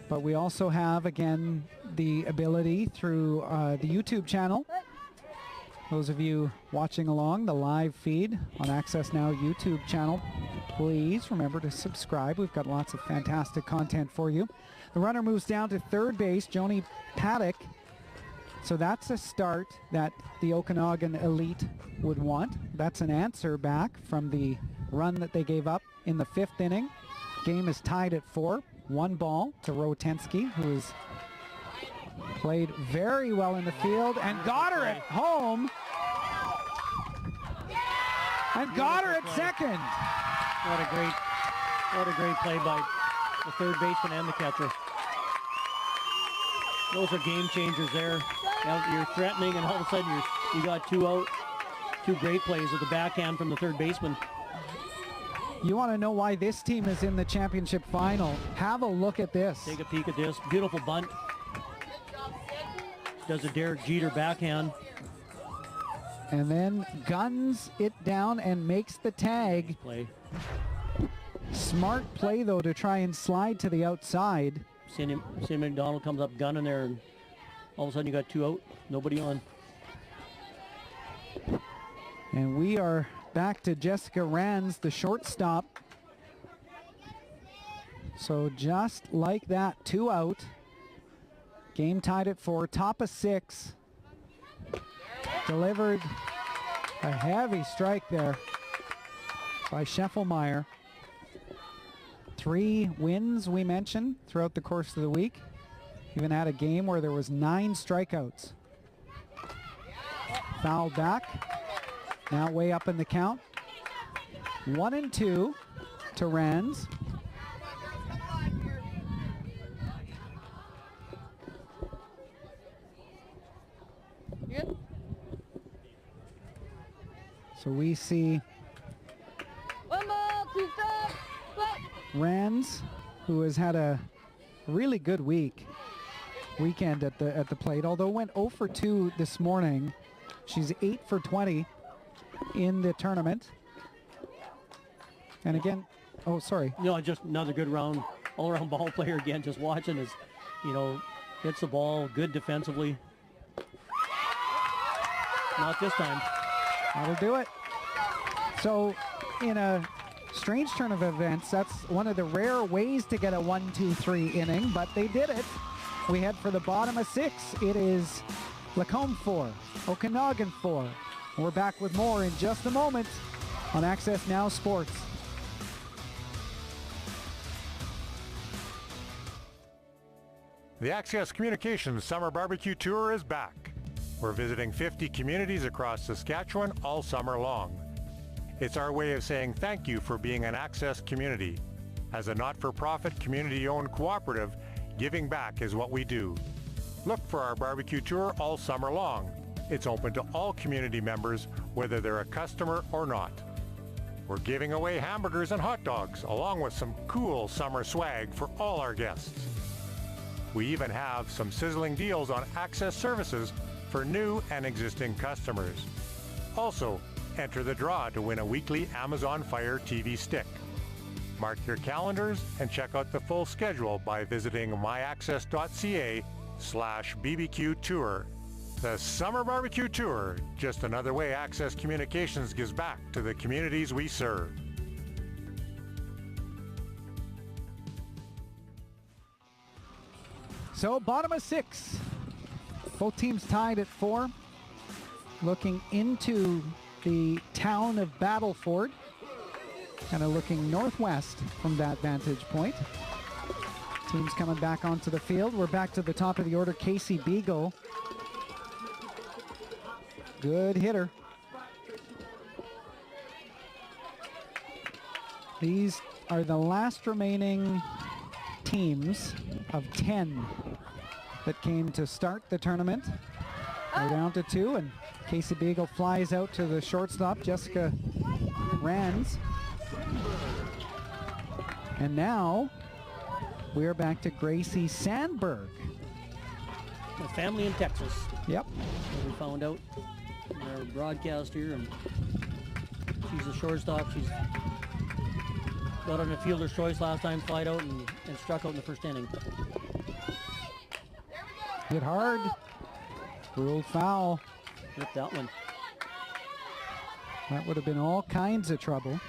But we also have, again, the ability through the YouTube channel. Those of you watching along the live feed on AccessNow YouTube channel, please remember to subscribe. We've got lots of fantastic content for you. The runner moves down to third base, Joni Paddock. So that's a start that the Okanagan Elite would want. That's an answer back from the run that they gave up in the 5th inning. Game is tied at 4. 1 ball to Rotensky, who has played very well in the field and got her at home. And got her at second. What a great play by the third baseman and the catcher. Those are game changers there. Now you're threatening, and all of a sudden you got 2 out. 2 great plays with the backhand from the third baseman. You want to know why this team is in the championship final? Have a look at this. Take a peek at this. Beautiful bunt. Does a Derek Jeter backhand. And then guns it down and makes the tag. Play. Smart play, though, to try and slide to the outside. Cindy McDonald comes up gunning there, and all of a sudden you got 2 out. Nobody on. And we are back to Jessica Rands, the shortstop. So just like that, 2 out. Game tied at 4, top of 6. Delivered a heavy strike there by Scheffelmeyer. 3 wins, we mentioned, throughout the course of the week. Even had a game where there was 9 strikeouts. Foul back. Now way up in the count. 1-2 to Rands. So we see One ball, 2 strikes, play. Rands, who has had a really good weekend at the plate, although went 0 for 2 this morning. She's 8 for 20 in the tournament. And again, oh, sorry. No, just another good round, all-around ball player again, just watching as, hits the ball, good defensively. Not this time. That'll do it. So in a strange turn of events, that's one of the rare ways to get a 1-2-3 inning, but they did it. We head for the bottom of 6. It is Lome 4, Okanagan 4. We're back with more in just a moment on Access Now Sports. The Access Communications Summer Barbecue Tour is back. We're visiting 50 communities across Saskatchewan all summer long. It's our way of saying thank you for being an Access community. As a not-for-profit, community-owned cooperative, giving back is what we do. Look for our barbecue tour all summer long. It's open to all community members, whether they're a customer or not. We're giving away hamburgers and hot dogs, along with some cool summer swag for all our guests. We even have some sizzling deals on Access services for new and existing customers. Also, enter the draw to win a weekly Amazon Fire TV stick. Mark your calendars and check out the full schedule by visiting myaccess.ca/BBQ Tour. The Summer Barbecue Tour, just another way Access Communications gives back to the communities we serve. So bottom of 6. Both teams tied at 4. Looking into the town of Battleford. Kind of looking northwest from that vantage point. Teams coming back onto the field. We're back to the top of the order. Casey Beagle. Good hitter. These are the last remaining teams of 10 that came to start the tournament. We're down to 2, and Casey Beagle flies out to the shortstop, Jessica Rands. And now we are back to Gracie Sandberg. A family in Texas. Yep. We found out in our broadcast here, and she's a shortstop. She's got on a fielder's choice last time, flied out and struck out in the first inning. Hit hard. Ruled foul. Hit that one. That would have been all kinds of trouble.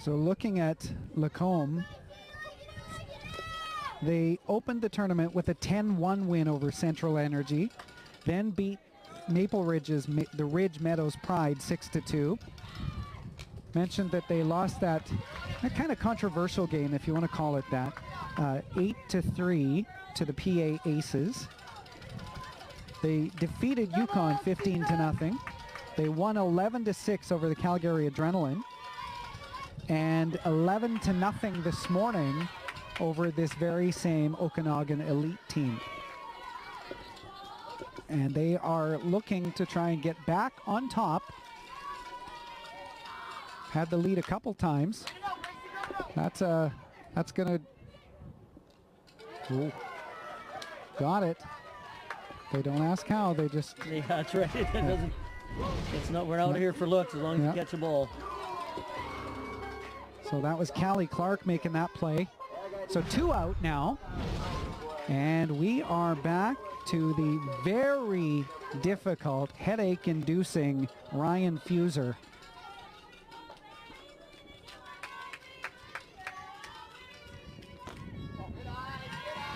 So looking at Lacombe, they opened the tournament with a 10-1 win over Central Energy, then beat Maple Ridge's, the Ridge Meadows Pride 6-2. Mentioned that they lost that kind of controversial game, if you want to call it that, 8-3 to the PA Aces. They defeated Yukon 15-0. They won 11-6 over the Calgary Adrenaline, and 11-0 this morning over this very same Okanagan elite team. And they are looking to try and get back on top. Had the lead a couple times. That's gonna, ooh, got it. They don't ask how, they just. Yeah, that's right. It doesn't, it's not, we're out here for looks as long as you catch the ball. So that was Callie Clark making that play. So 2 out now. And we are back to the very difficult, headache-inducing Ryan Fuser.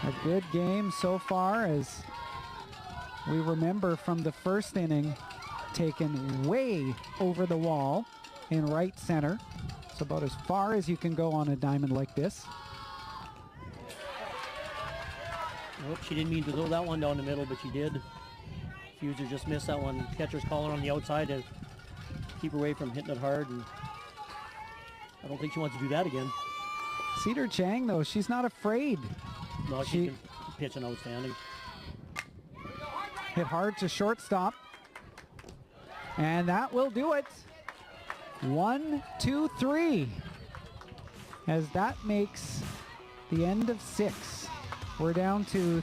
A good game so far, as we remember from the first inning, taken way over the wall in right center. It's about as far as you can go on a diamond like this. Nope, she didn't mean to throw that one down the middle, but she did. Fuser just missed that one. Catcher's calling on the outside to keep her away from hitting it hard, and I don't think she wants to do that again. Cedar Chang, though, she's not afraid. No, she can pitch an outstanding. Hit hard to shortstop. And that will do it. 1, 2, 3. As that makes the end of 6. We're down to,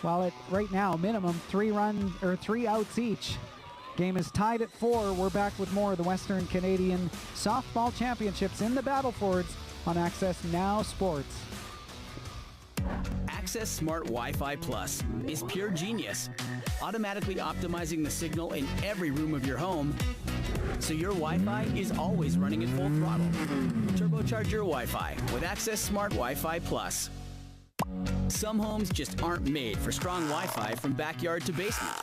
well, right now, minimum 3 outs each. Game is tied at 4. We're back with more of the Western Canadian Softball Championships in the Battlefords on AccessNow Sports. Access Smart Wi-Fi Plus is pure genius, automatically optimizing the signal in every room of your home, so your Wi-Fi is always running at full throttle. Turbocharge your Wi-Fi with Access Smart Wi-Fi Plus. Some homes just aren't made for strong Wi-Fi from backyard to basement.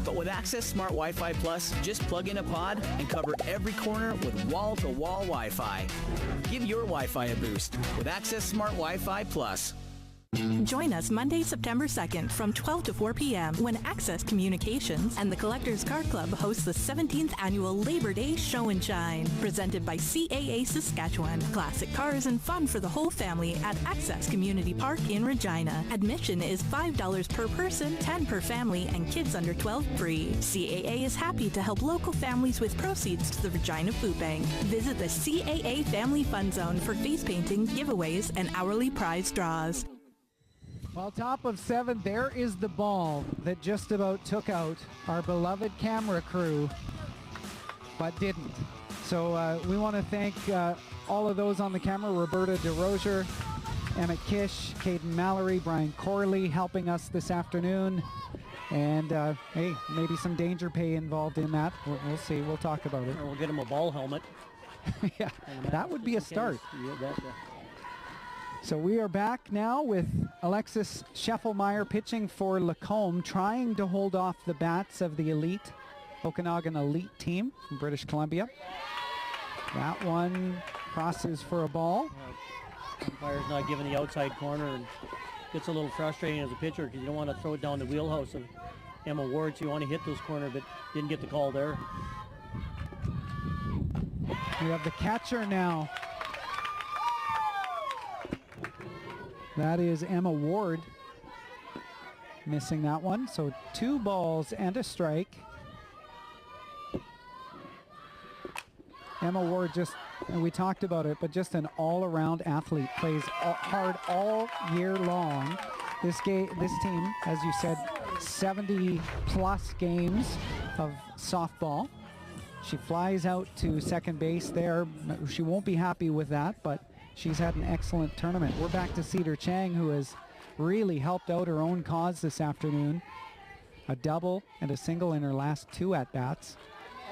But with Access Smart Wi-Fi Plus, just plug in a pod and cover every corner with wall-to-wall Wi-Fi. Give your Wi-Fi a boost with Access Smart Wi-Fi Plus. Join us Monday, September 2nd from 12 to 4 p.m. when Access Communications and the Collectors Car Club host the 17th Annual Labor Day Show and Shine, presented by CAA Saskatchewan. Classic cars and fun for the whole family at Access Community Park in Regina. Admission is $5 per person, $10 per family, and kids under 12 free. CAA is happy to help local families with proceeds to the Regina Food Bank. Visit the CAA Family Fun Zone for face painting, giveaways, and hourly prize draws. Well, top of 7, there is the ball that just about took out our beloved camera crew, but didn't. So we want to thank all of those on the camera: Roberta DeRozier, Emmett Kish, Caden Mallory, Brian Corley helping us this afternoon. And hey, maybe some danger pay involved in that. We'll see. We'll talk about it. Or we'll get him a ball helmet. Yeah, that would be a start. Yeah, So we are back now with Alexis Scheffelmeyer pitching for Lacombe, trying to hold off the bats of the Okanagan elite team from British Columbia. That one crosses for a ball. Umpire's not giving the outside corner, and gets a little frustrating as a pitcher because you don't want to throw it down the wheelhouse of Emma Ward, so you want to hit those corners, but didn't get the call there. We have the catcher now. That is Emma Ward, missing that one. So 2 balls and a strike. Emma Ward, just, and we talked about it, but just an all-around athlete, plays hard all year long. This team, as you said, 70-plus games of softball. She flies out to second base there. She won't be happy with that, but she's had an excellent tournament. We're back to Cedar Chang, who has really helped out her own cause this afternoon. A double and a single in her last 2 at-bats.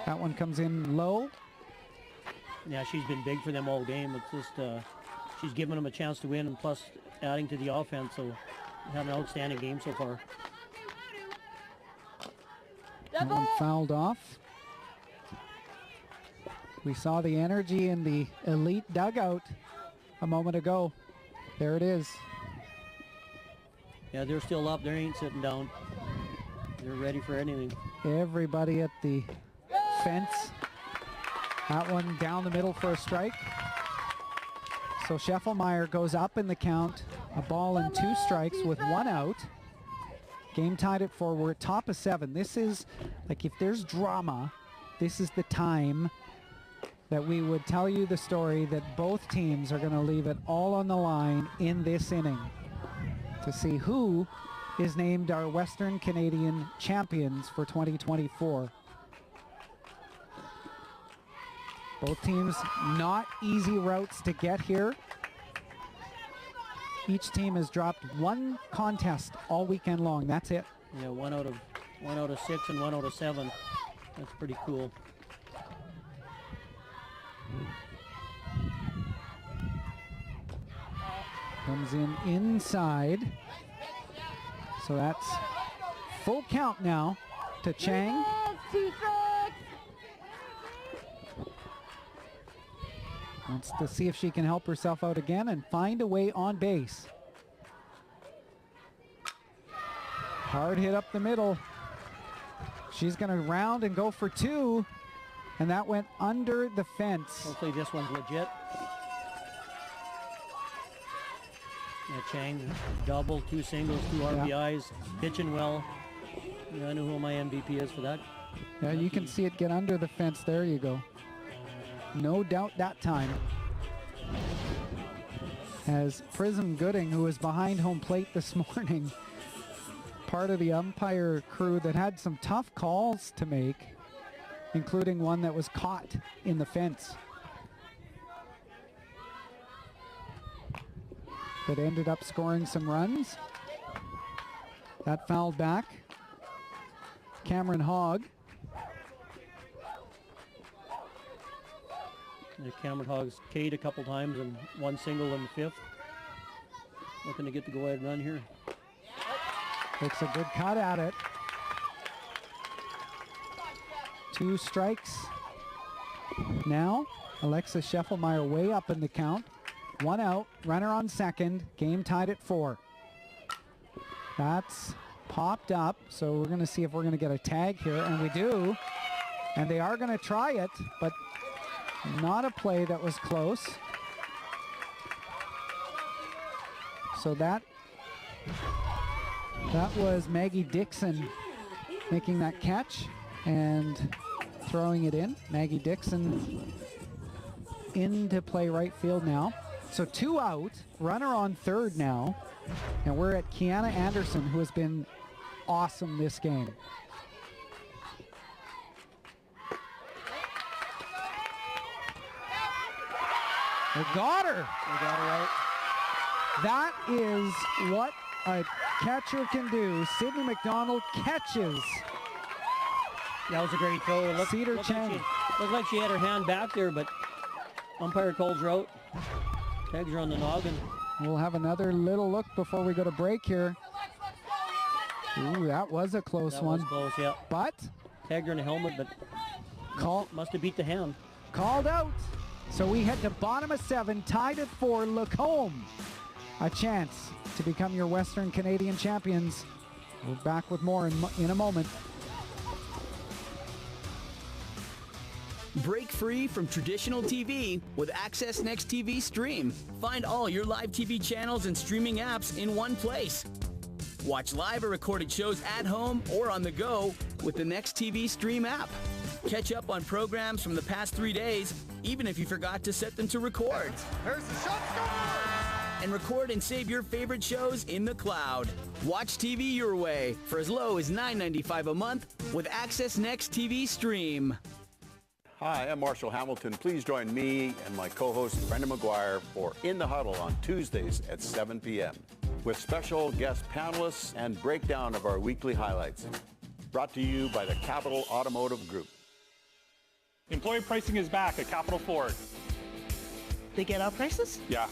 That one comes in low. Yeah, she's been big for them all game. It's just she's given them a chance to win, and plus adding to the offense. So had an outstanding game so far. That one fouled off. We saw the energy in the elite dugout a moment ago. There it is. Yeah, they're still up. They ain't sitting down. They're ready for anything. Everybody at the fence. That one down the middle for a strike. So Scheffelmeyer goes up in the count. A ball and 2 strikes with 1 out. Game tied at 4. We're at top of 7. This is, like, if there's drama, this is the time that we would tell you the story that both teams are going to leave it all on the line in this inning to see who is named our Western Canadian champions for 2024. Both teams, not easy routes to get here. Each team has dropped 1 contest all weekend long. That's it. Yeah, 1 out of 6 and 1 out of 7. That's pretty cool. Comes in inside. So that's full count now to Chang. Wants to see if she can help herself out again and find a way on base. Hard hit up the middle. She's going to round and go for 2. And that went under the fence. Hopefully this one's legit. Chang, double, 2 singles, 2 RBIs, pitching well. Yeah, I know who my MVP is for that. Yeah, you can see it get under the fence. There you go. No doubt that time. As Prism Gooding, who was behind home plate this morning, part of the umpire crew that had some tough calls to make, including one that was caught in the fence. That ended up scoring some runs. That fouled back. Cameron Hogg. Cameron Hogg's K'd a couple times and 1 single in the 5th. Looking to get the go-ahead run here. Takes a good cut at it. 2 strikes. Now, Alexis Scheffelmeyer way up in the count. 1 out, runner on second, game tied at 4. That's popped up, so we're going to see if we're going to get a tag here, and we do. And they are going to try it, but not a play that was close. So that was Maggie Dixon making that catch and throwing it in. Maggie Dixon into play right field now. So 2 out, runner on third now, and we're at Kiana Anderson, who has been awesome this game. They got her. They got her out. That is what a catcher can do. Sydney McDonald catches. That was a great throw. Cedar Chang. Looked like she had her hand back there, but umpire calls her out. Tags her on the noggin. We'll have another little look before we go to break here. Ooh, that was a close one. That was close, yeah. But tagged her in the helmet, but must have beat the hand. Called out. So we head to bottom of 7, tied at 4. Lacombe, a chance to become your Western Canadian champions. We're back with more in a moment. Break free from traditional TV with Access Next TV Stream. Find all your live TV channels and streaming apps in one place. Watch live or recorded shows at home or on the go with the Next TV Stream app. Catch up on programs from the past 3 days, even if you forgot to set them to record. There's the shot, score! And record and save your favorite shows in the cloud. Watch TV your way for as low as $9.95 a month with Access Next TV Stream. Hi, I'm Marshall Hamilton. Please join me and my co-host Brendan McGuire for In the Huddle on Tuesdays at 7 p.m. with special guest panelists and breakdown of our weekly highlights. Brought to you by the Capital Automotive Group. Employee pricing is back at Capital Ford. They get our prices? Yeah.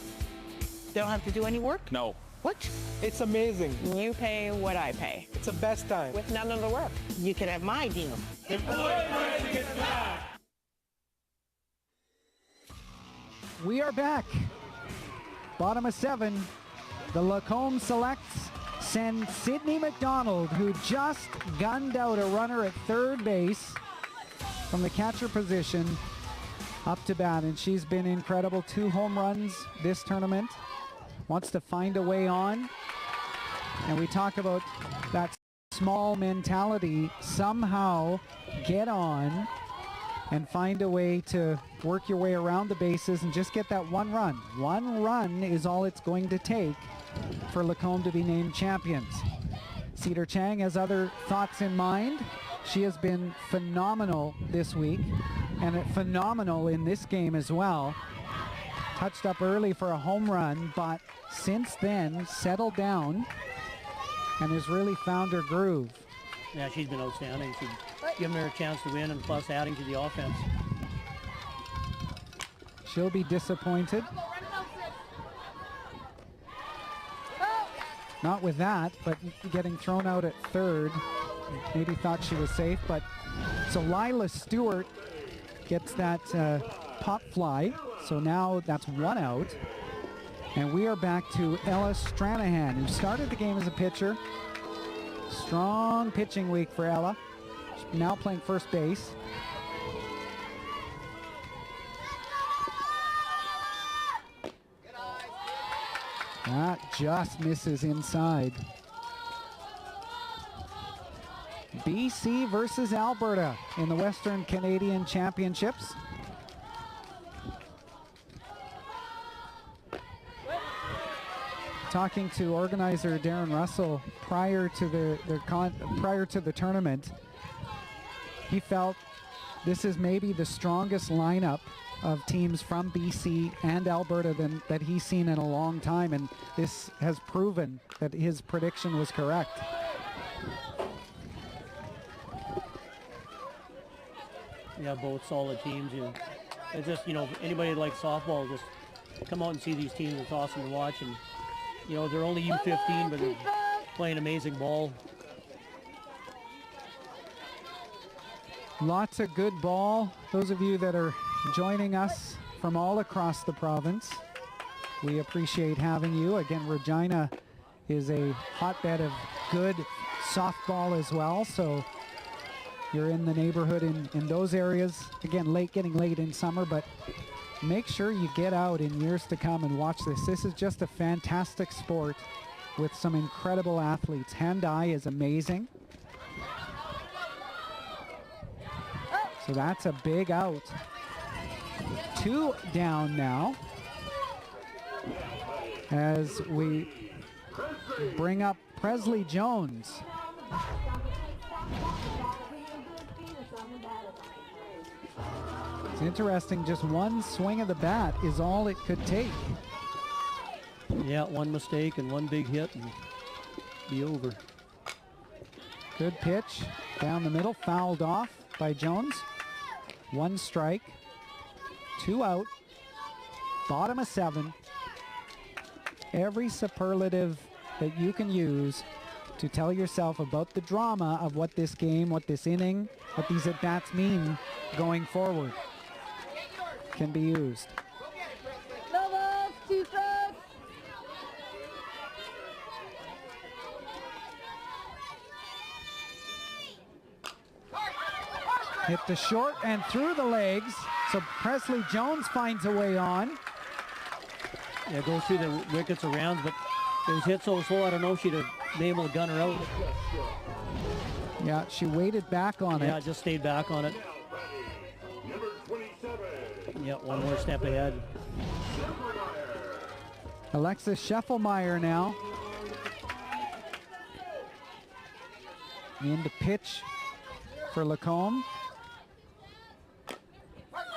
They don't have to do any work? No. What? It's amazing. You pay what I pay. It's the best time. With none of the work. You can have my deal. Employee pricing is back. We are back. Bottom of 7. The Lacombe Selects send Sydney McDonald, who just gunned out a runner at third base from the catcher position, up to bat, and she's been incredible. 2 home runs this tournament. Wants to find a way on. And we talk about that small mentality. Somehow get on and find a way to work your way around the bases and just get that 1 run. 1 run is all it's going to take for Lacombe to be named champions. Cedar Chang has other thoughts in mind. She has been phenomenal this week and phenomenal in this game as well. Touched up early for a home run, but since then settled down and has really found her groove. Yeah, she's been outstanding. She's given her a chance to win and plus adding to the offense. She'll be disappointed. Not with that, but getting thrown out at third. Maybe thought she was safe, but so Lila Stewart gets that pop fly. So now that's 1 out. And we are back to Ella Stranahan, who started the game as a pitcher. Strong pitching week for Ella. She's now playing first base. That just misses inside. BC versus Alberta in the Western Canadian Championships. Talking to organizer Darren Russell prior to the tournament, he felt this is maybe the strongest lineup of teams from BC and Alberta that he's seen in a long time, and this has proven that his prediction was correct. Yeah, both solid teams. It's just, anybody that likes softball, just come out and see these teams. It's awesome to watch, and they're only U15, but they're playing amazing ball. Lots of good ball. Those of you that are joining us from all across the province, we appreciate having you. Again, Regina is a hotbed of good softball as well, so you're in the neighborhood in those areas. Again, getting late in summer, but make sure you get out in years to come and watch this. This is just a fantastic sport with some incredible athletes. Hand-eye is amazing. So that's a big out. 2 down now as we bring up Presley Jones. It's interesting, just one swing of the bat is all it could take. Yeah, one mistake and one big hit and be over. Good pitch down the middle, fouled off by Jones. 1 strike, 2 out, bottom of 7. Every superlative that you can use to tell yourself about the drama of what this game, what this inning, what these at-bats mean going forward can be used. Doubles, 2 strikes. Hit the short and through the legs, so Presley Jones finds a way on. Yeah, goes through the wickets around, but it was hit so slow, I don't know if she'd have been able to gun her out. Yeah, she waited back on it. Yeah, just stayed back on it. Yeah, one more step ahead. Alexis Scheffelmeyer now. In to pitch for Lacombe.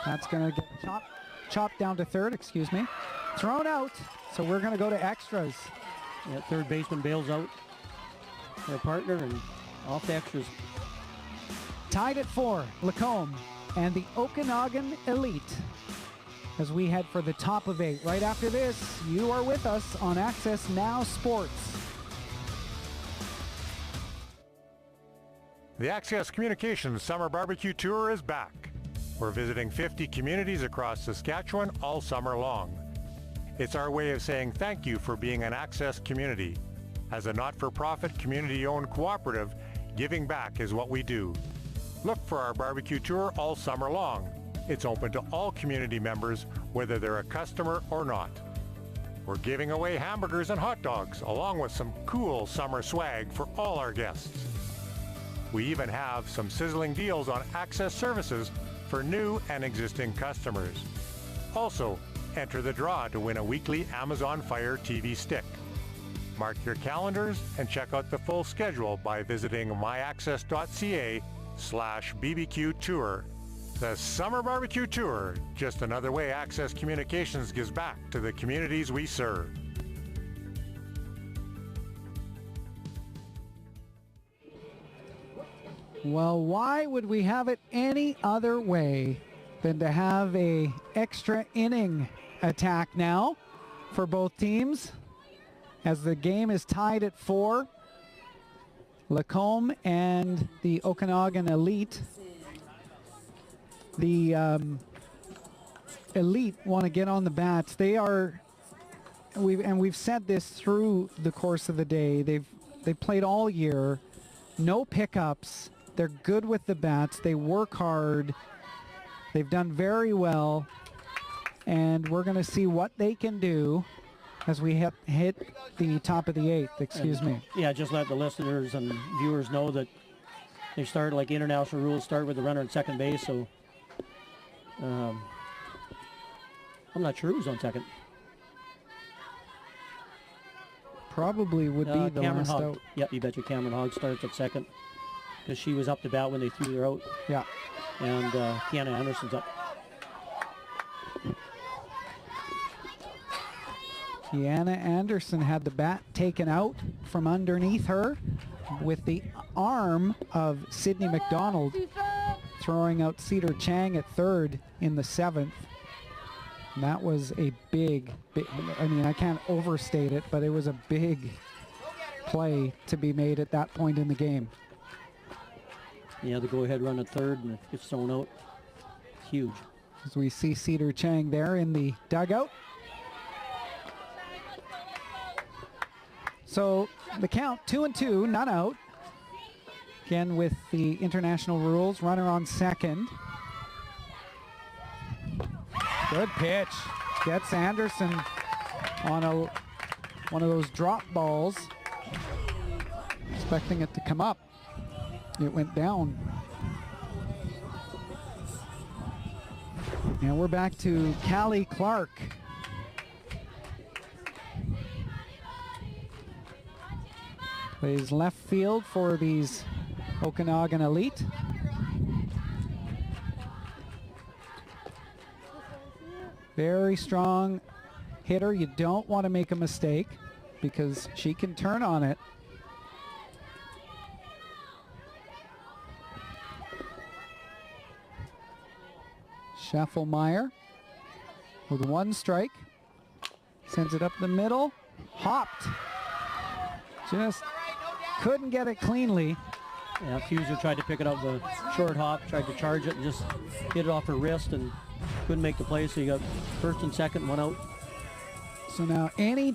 That's going to get chopped down to third, excuse me. Thrown out, so we're going to go to extras. Yeah, third baseman bails out their partner and off the extras. Tied at 4, Lacombe and the Okanagan Elite as we head for the top of 8. Right after this, you are with us on AccessNow Sports. The Access Communications Summer Barbecue Tour is back. We're visiting 50 communities across Saskatchewan all summer long. It's our way of saying thank you for being an Access community. As a not-for-profit, community-owned cooperative, giving back is what we do. Look for our barbecue tour all summer long. It's open to all community members, whether they're a customer or not. We're giving away hamburgers and hot dogs, along with some cool summer swag for all our guests. We even have some sizzling deals on Access services for new and existing customers. Also, enter the draw to win a weekly Amazon Fire TV stick. Mark your calendars and check out the full schedule by visiting myaccess.ca/BBQ Tour. The Summer Barbecue Tour, just another way Access Communications gives back to the communities we serve. Well, why would we have it any other way than to have a extra inning attack now for both teams as the game is tied at 4. Lacombe and the Okanagan Elite. The Elite want to get on the bats. They are, we've said this through the course of the day. They've played all year, no pickups. They're good with the bats. They work hard. They've done very well, and we're going to see what they can do as we hit the top of the 8th, excuse me. Yeah, just let the listeners and viewers know that they start, like international rules, start with the runner at second base, so I'm not sure who's on second. Probably would be the Cameron last Hogg. out. Yep, you betcha Cameron Hogg starts at second because she was up to bat when they threw her out. Yeah. And Kiana Anderson's up. Kiana Anderson had the bat taken out from underneath her with the arm of Sydney McDonald, throwing out Cedar Chang at third in the 7th. And that was a big, I mean, I can't overstate it, but it was a big play to be made at that point in the game. Yeah, the go-ahead run at third, and it gets thrown out. Huge. As we see Cedar Chang there in the dugout. So the count, 2-2, none out. Again, with the international rules, runner on second. Good pitch. Gets Anderson on one of those drop balls. Expecting it to come up. It went down. And we're back to Callie Clark. Plays left field for these Okanagan Elite. Very strong hitter. You don't want to make a mistake because she can turn on it. Schaffelmeyer with one strike. Sends it up the middle. Hopped. Just couldn't get it cleanly. Yeah, Fuser tried to pick it up the short hop, tried to charge it and just hit it off her wrist and couldn't make the play, so you got first and second, one out. So now any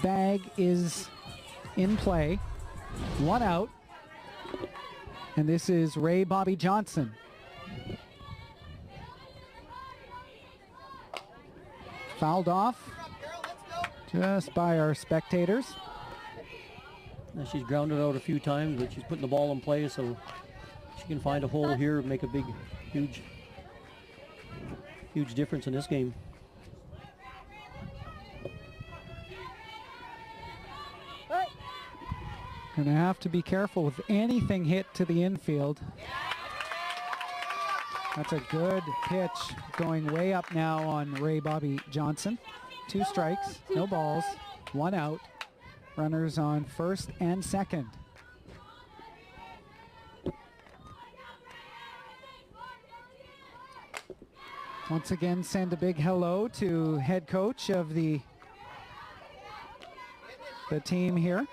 bag is in play, one out, and this is Ray Bobby Johnson. Fouled off just by our spectators. Now she's grounded out a few times, but she's putting the ball in play, so she can find a hole here and make a big, huge difference in this game. Gonna have to be careful with anything hit to the infield. That's a good pitch going way up now on Ray Bobby Johnson. 2 strikes, no balls, 1 out. Runners on first and second. Once again, send a big hello to head coach of the team here.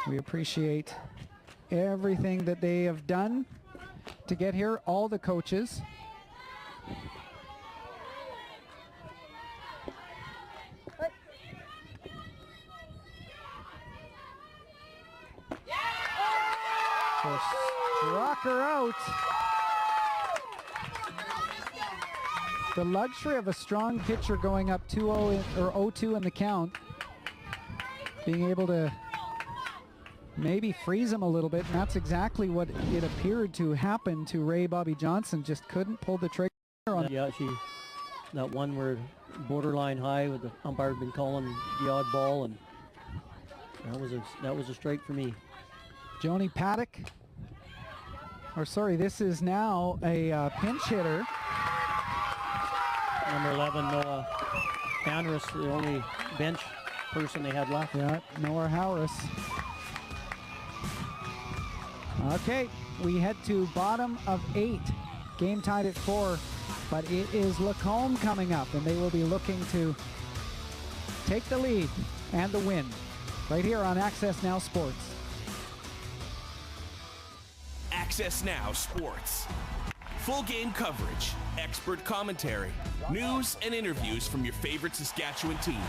We appreciate everything that they have done to get here, all the coaches. So struck her out. The luxury of a strong pitcher going up 2-0 or 0-2 in the count, being able to maybe freeze him a little bit, and that's exactly what it appeared to happen to Ray Bobby Johnson. Just couldn't pull the trigger on. Yeah, that one where borderline high with the umpire had been calling the odd ball, and that was a strike for me. Joni Paddock, or sorry, this is now a pinch hitter. Number 11, Noah Harris, the only bench person they had left. Yeah, Noah Harris. Okay, we head to bottom of 8. Game tied at 4, but it is Lacombe coming up, and they will be looking to take the lead and the win right here on AccessNow Sports. AccessNow Sports. Full game coverage, expert commentary, news and interviews from your favorite Saskatchewan teams.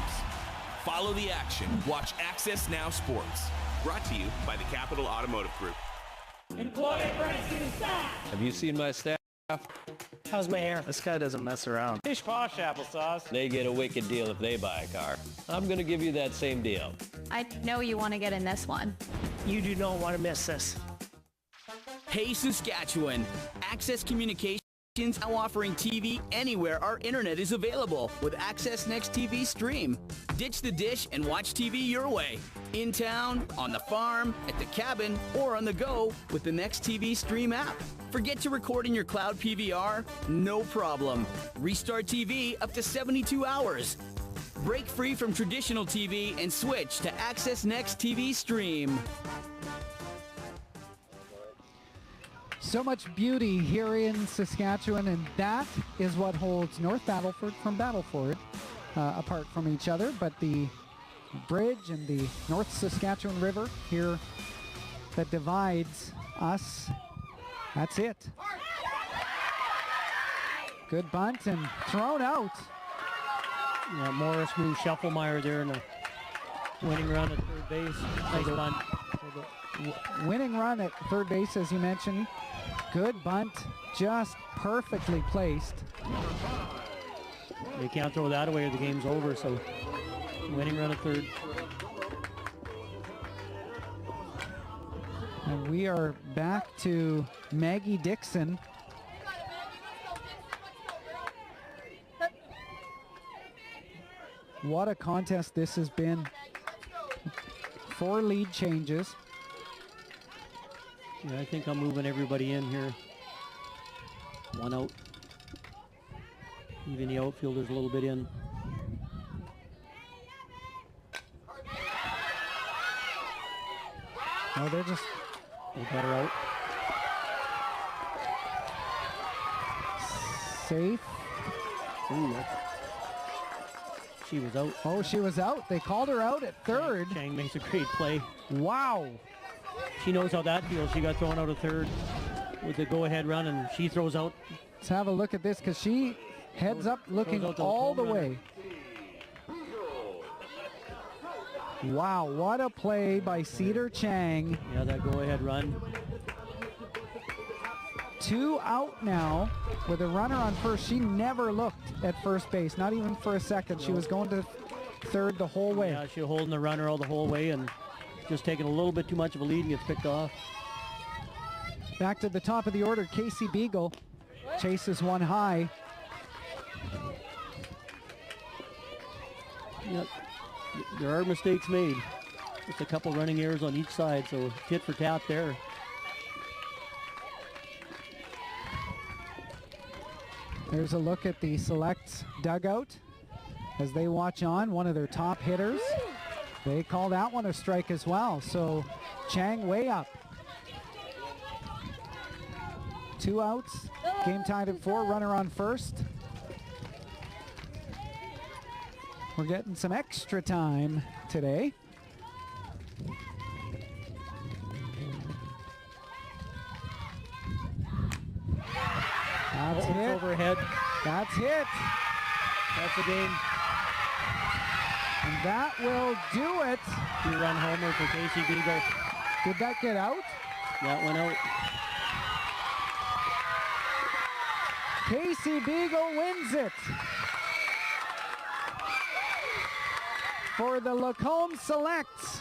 Follow the action. Watch AccessNow Sports. Brought to you by the Capital Automotive Group. Have you seen my staff? How's my hair? This guy doesn't mess around. Fish posh applesauce. They get a wicked deal if they buy a car. I'm going to give you that same deal. I know you want to get in this one. You do not want to miss this. Hey Saskatchewan, Access Communications now offering TV anywhere our internet is available with Access Next TV Stream. Ditch the dish and watch TV your way. In town, on the farm, at the cabin, or on the go with the Next TV Stream app. Forget to record in your cloud PVR? No problem. Restart TV up to 72 hours. Break free from traditional TV and switch to Access Next TV Stream. So much beauty here in Saskatchewan, and that is what holds North Battleford from Battleford apart from each other. But the bridge and the North Saskatchewan River here that divides us, that's it. Good bunt and thrown out. Yeah, Morris moved Shufflemeyer there in a winning run at third base. Nice bunt. Winning run at third base, as you mentioned. Good bunt, just perfectly placed. They can't throw that away or the game's over, so winning run at third. And we are back to Maggie Dixon. What a contest this has been. 4 lead changes. Yeah, I think I'm moving everybody in here. 1 out. Even the outfielders a little bit in. Oh, they're just... They got her out. Safe. Ooh, she was out. Oh, she was out. They called her out at third. Chang makes a great play. Wow. She knows how that feels. She got thrown out of third with the go-ahead run, and she throws out. Let's have a look at this, because she heads up looking all the way. Wow, what a play by Cedar Chang. Yeah, that go-ahead run. 2 out now with a runner on first. She never looked at first base, not even for a second. She was going to third the whole way. Yeah, she was holding the runner all the whole way and just taking a little bit too much of a lead and gets picked off. Back to the top of the order, Casey Beagle chases one high. Yep. There are mistakes made. Just a couple running errors on each side, so tit for tat there. There's a look at the Select dugout as they watch on. One of their top hitters. They call that one a strike as well. So Chang way up. 2 outs. Game tied at 4. Runner on first. We're getting some extra time today. That's hit. Overhead. That's hit. That's the game. And that will do it. 2-run homer for Casey Beagle. Did that get out? That went out. Casey Beagle wins it. For the Lacombe Selects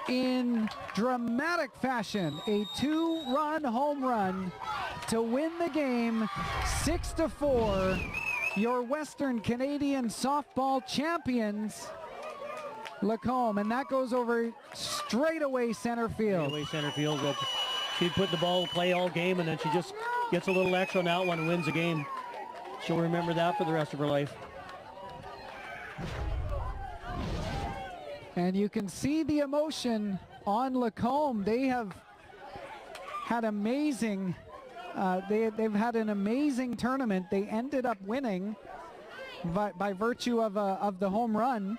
in dramatic fashion. A 2-run home run to win the game 6-4. Your Western Canadian softball champions, Lacombe, and that goes over straight away center field. Straight away center field. But she'd put the ball in play all game, and then she just gets a little extra on that one and wins the game. She'll remember that for the rest of her life. And you can see the emotion on Lacombe. They have had amazing. They've had an amazing tournament. They ended up winning by virtue of the home run.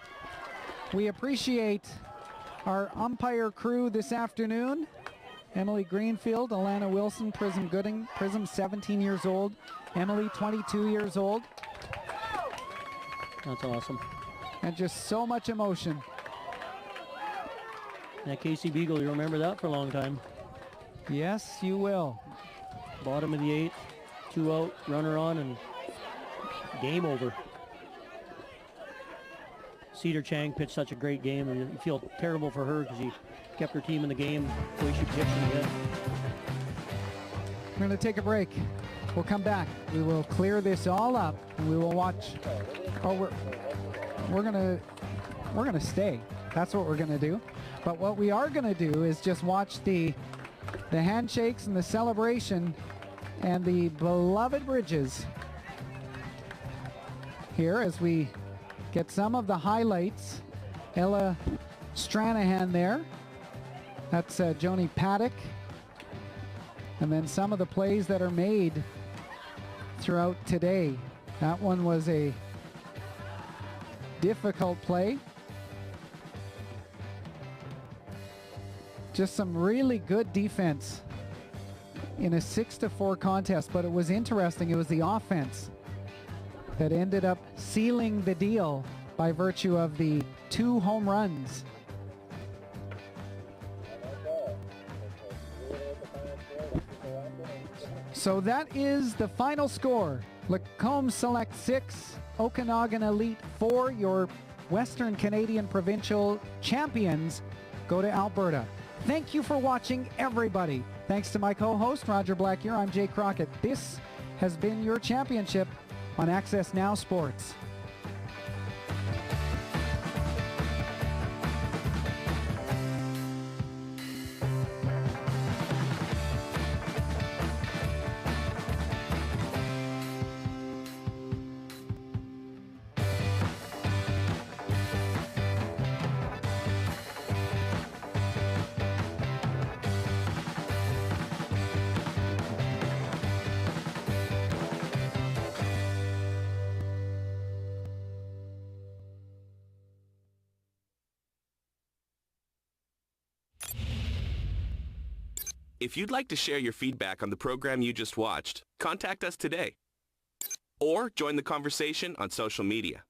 We appreciate our umpire crew this afternoon. Emily Greenfield, Alana Wilson, Prism Gooding. Prism 17 years old. Emily 22 years old. That's awesome. And just so much emotion. That Casey Beagle, you remember that for a long time. Yes, you will. Bottom of the 8th, 2 out, runner on, and game over. Cedar Chang pitched such a great game, and you feel terrible for her because she kept her team in the game the way she pitched in the end. We're going to take a break. We'll come back. We will clear this all up, and we will watch. Oh, we're gonna stay. That's what we're gonna do. But what we are gonna do is just watch the handshakes and the celebration and the beloved bridges here as we get some of the highlights. Ella Stranahan there. That's Joni Paddock. And then some of the plays that are made throughout today. That one was a difficult play. Just some really good defense in a 6-4 contest, but it was interesting. It was the offense that ended up sealing the deal by virtue of the 2 home runs. So that is the final score. Lacombe Select 6, Okanagan Elite 4. Your Western Canadian Provincial champions go to Alberta. Thank you for watching, everybody. Thanks to my co-host, Roger Black here. I'm Jay Crockett. This has been your championship on AccessNow Sports. If you'd like to share your feedback on the program you just watched, contact us today. Or join the conversation on social media.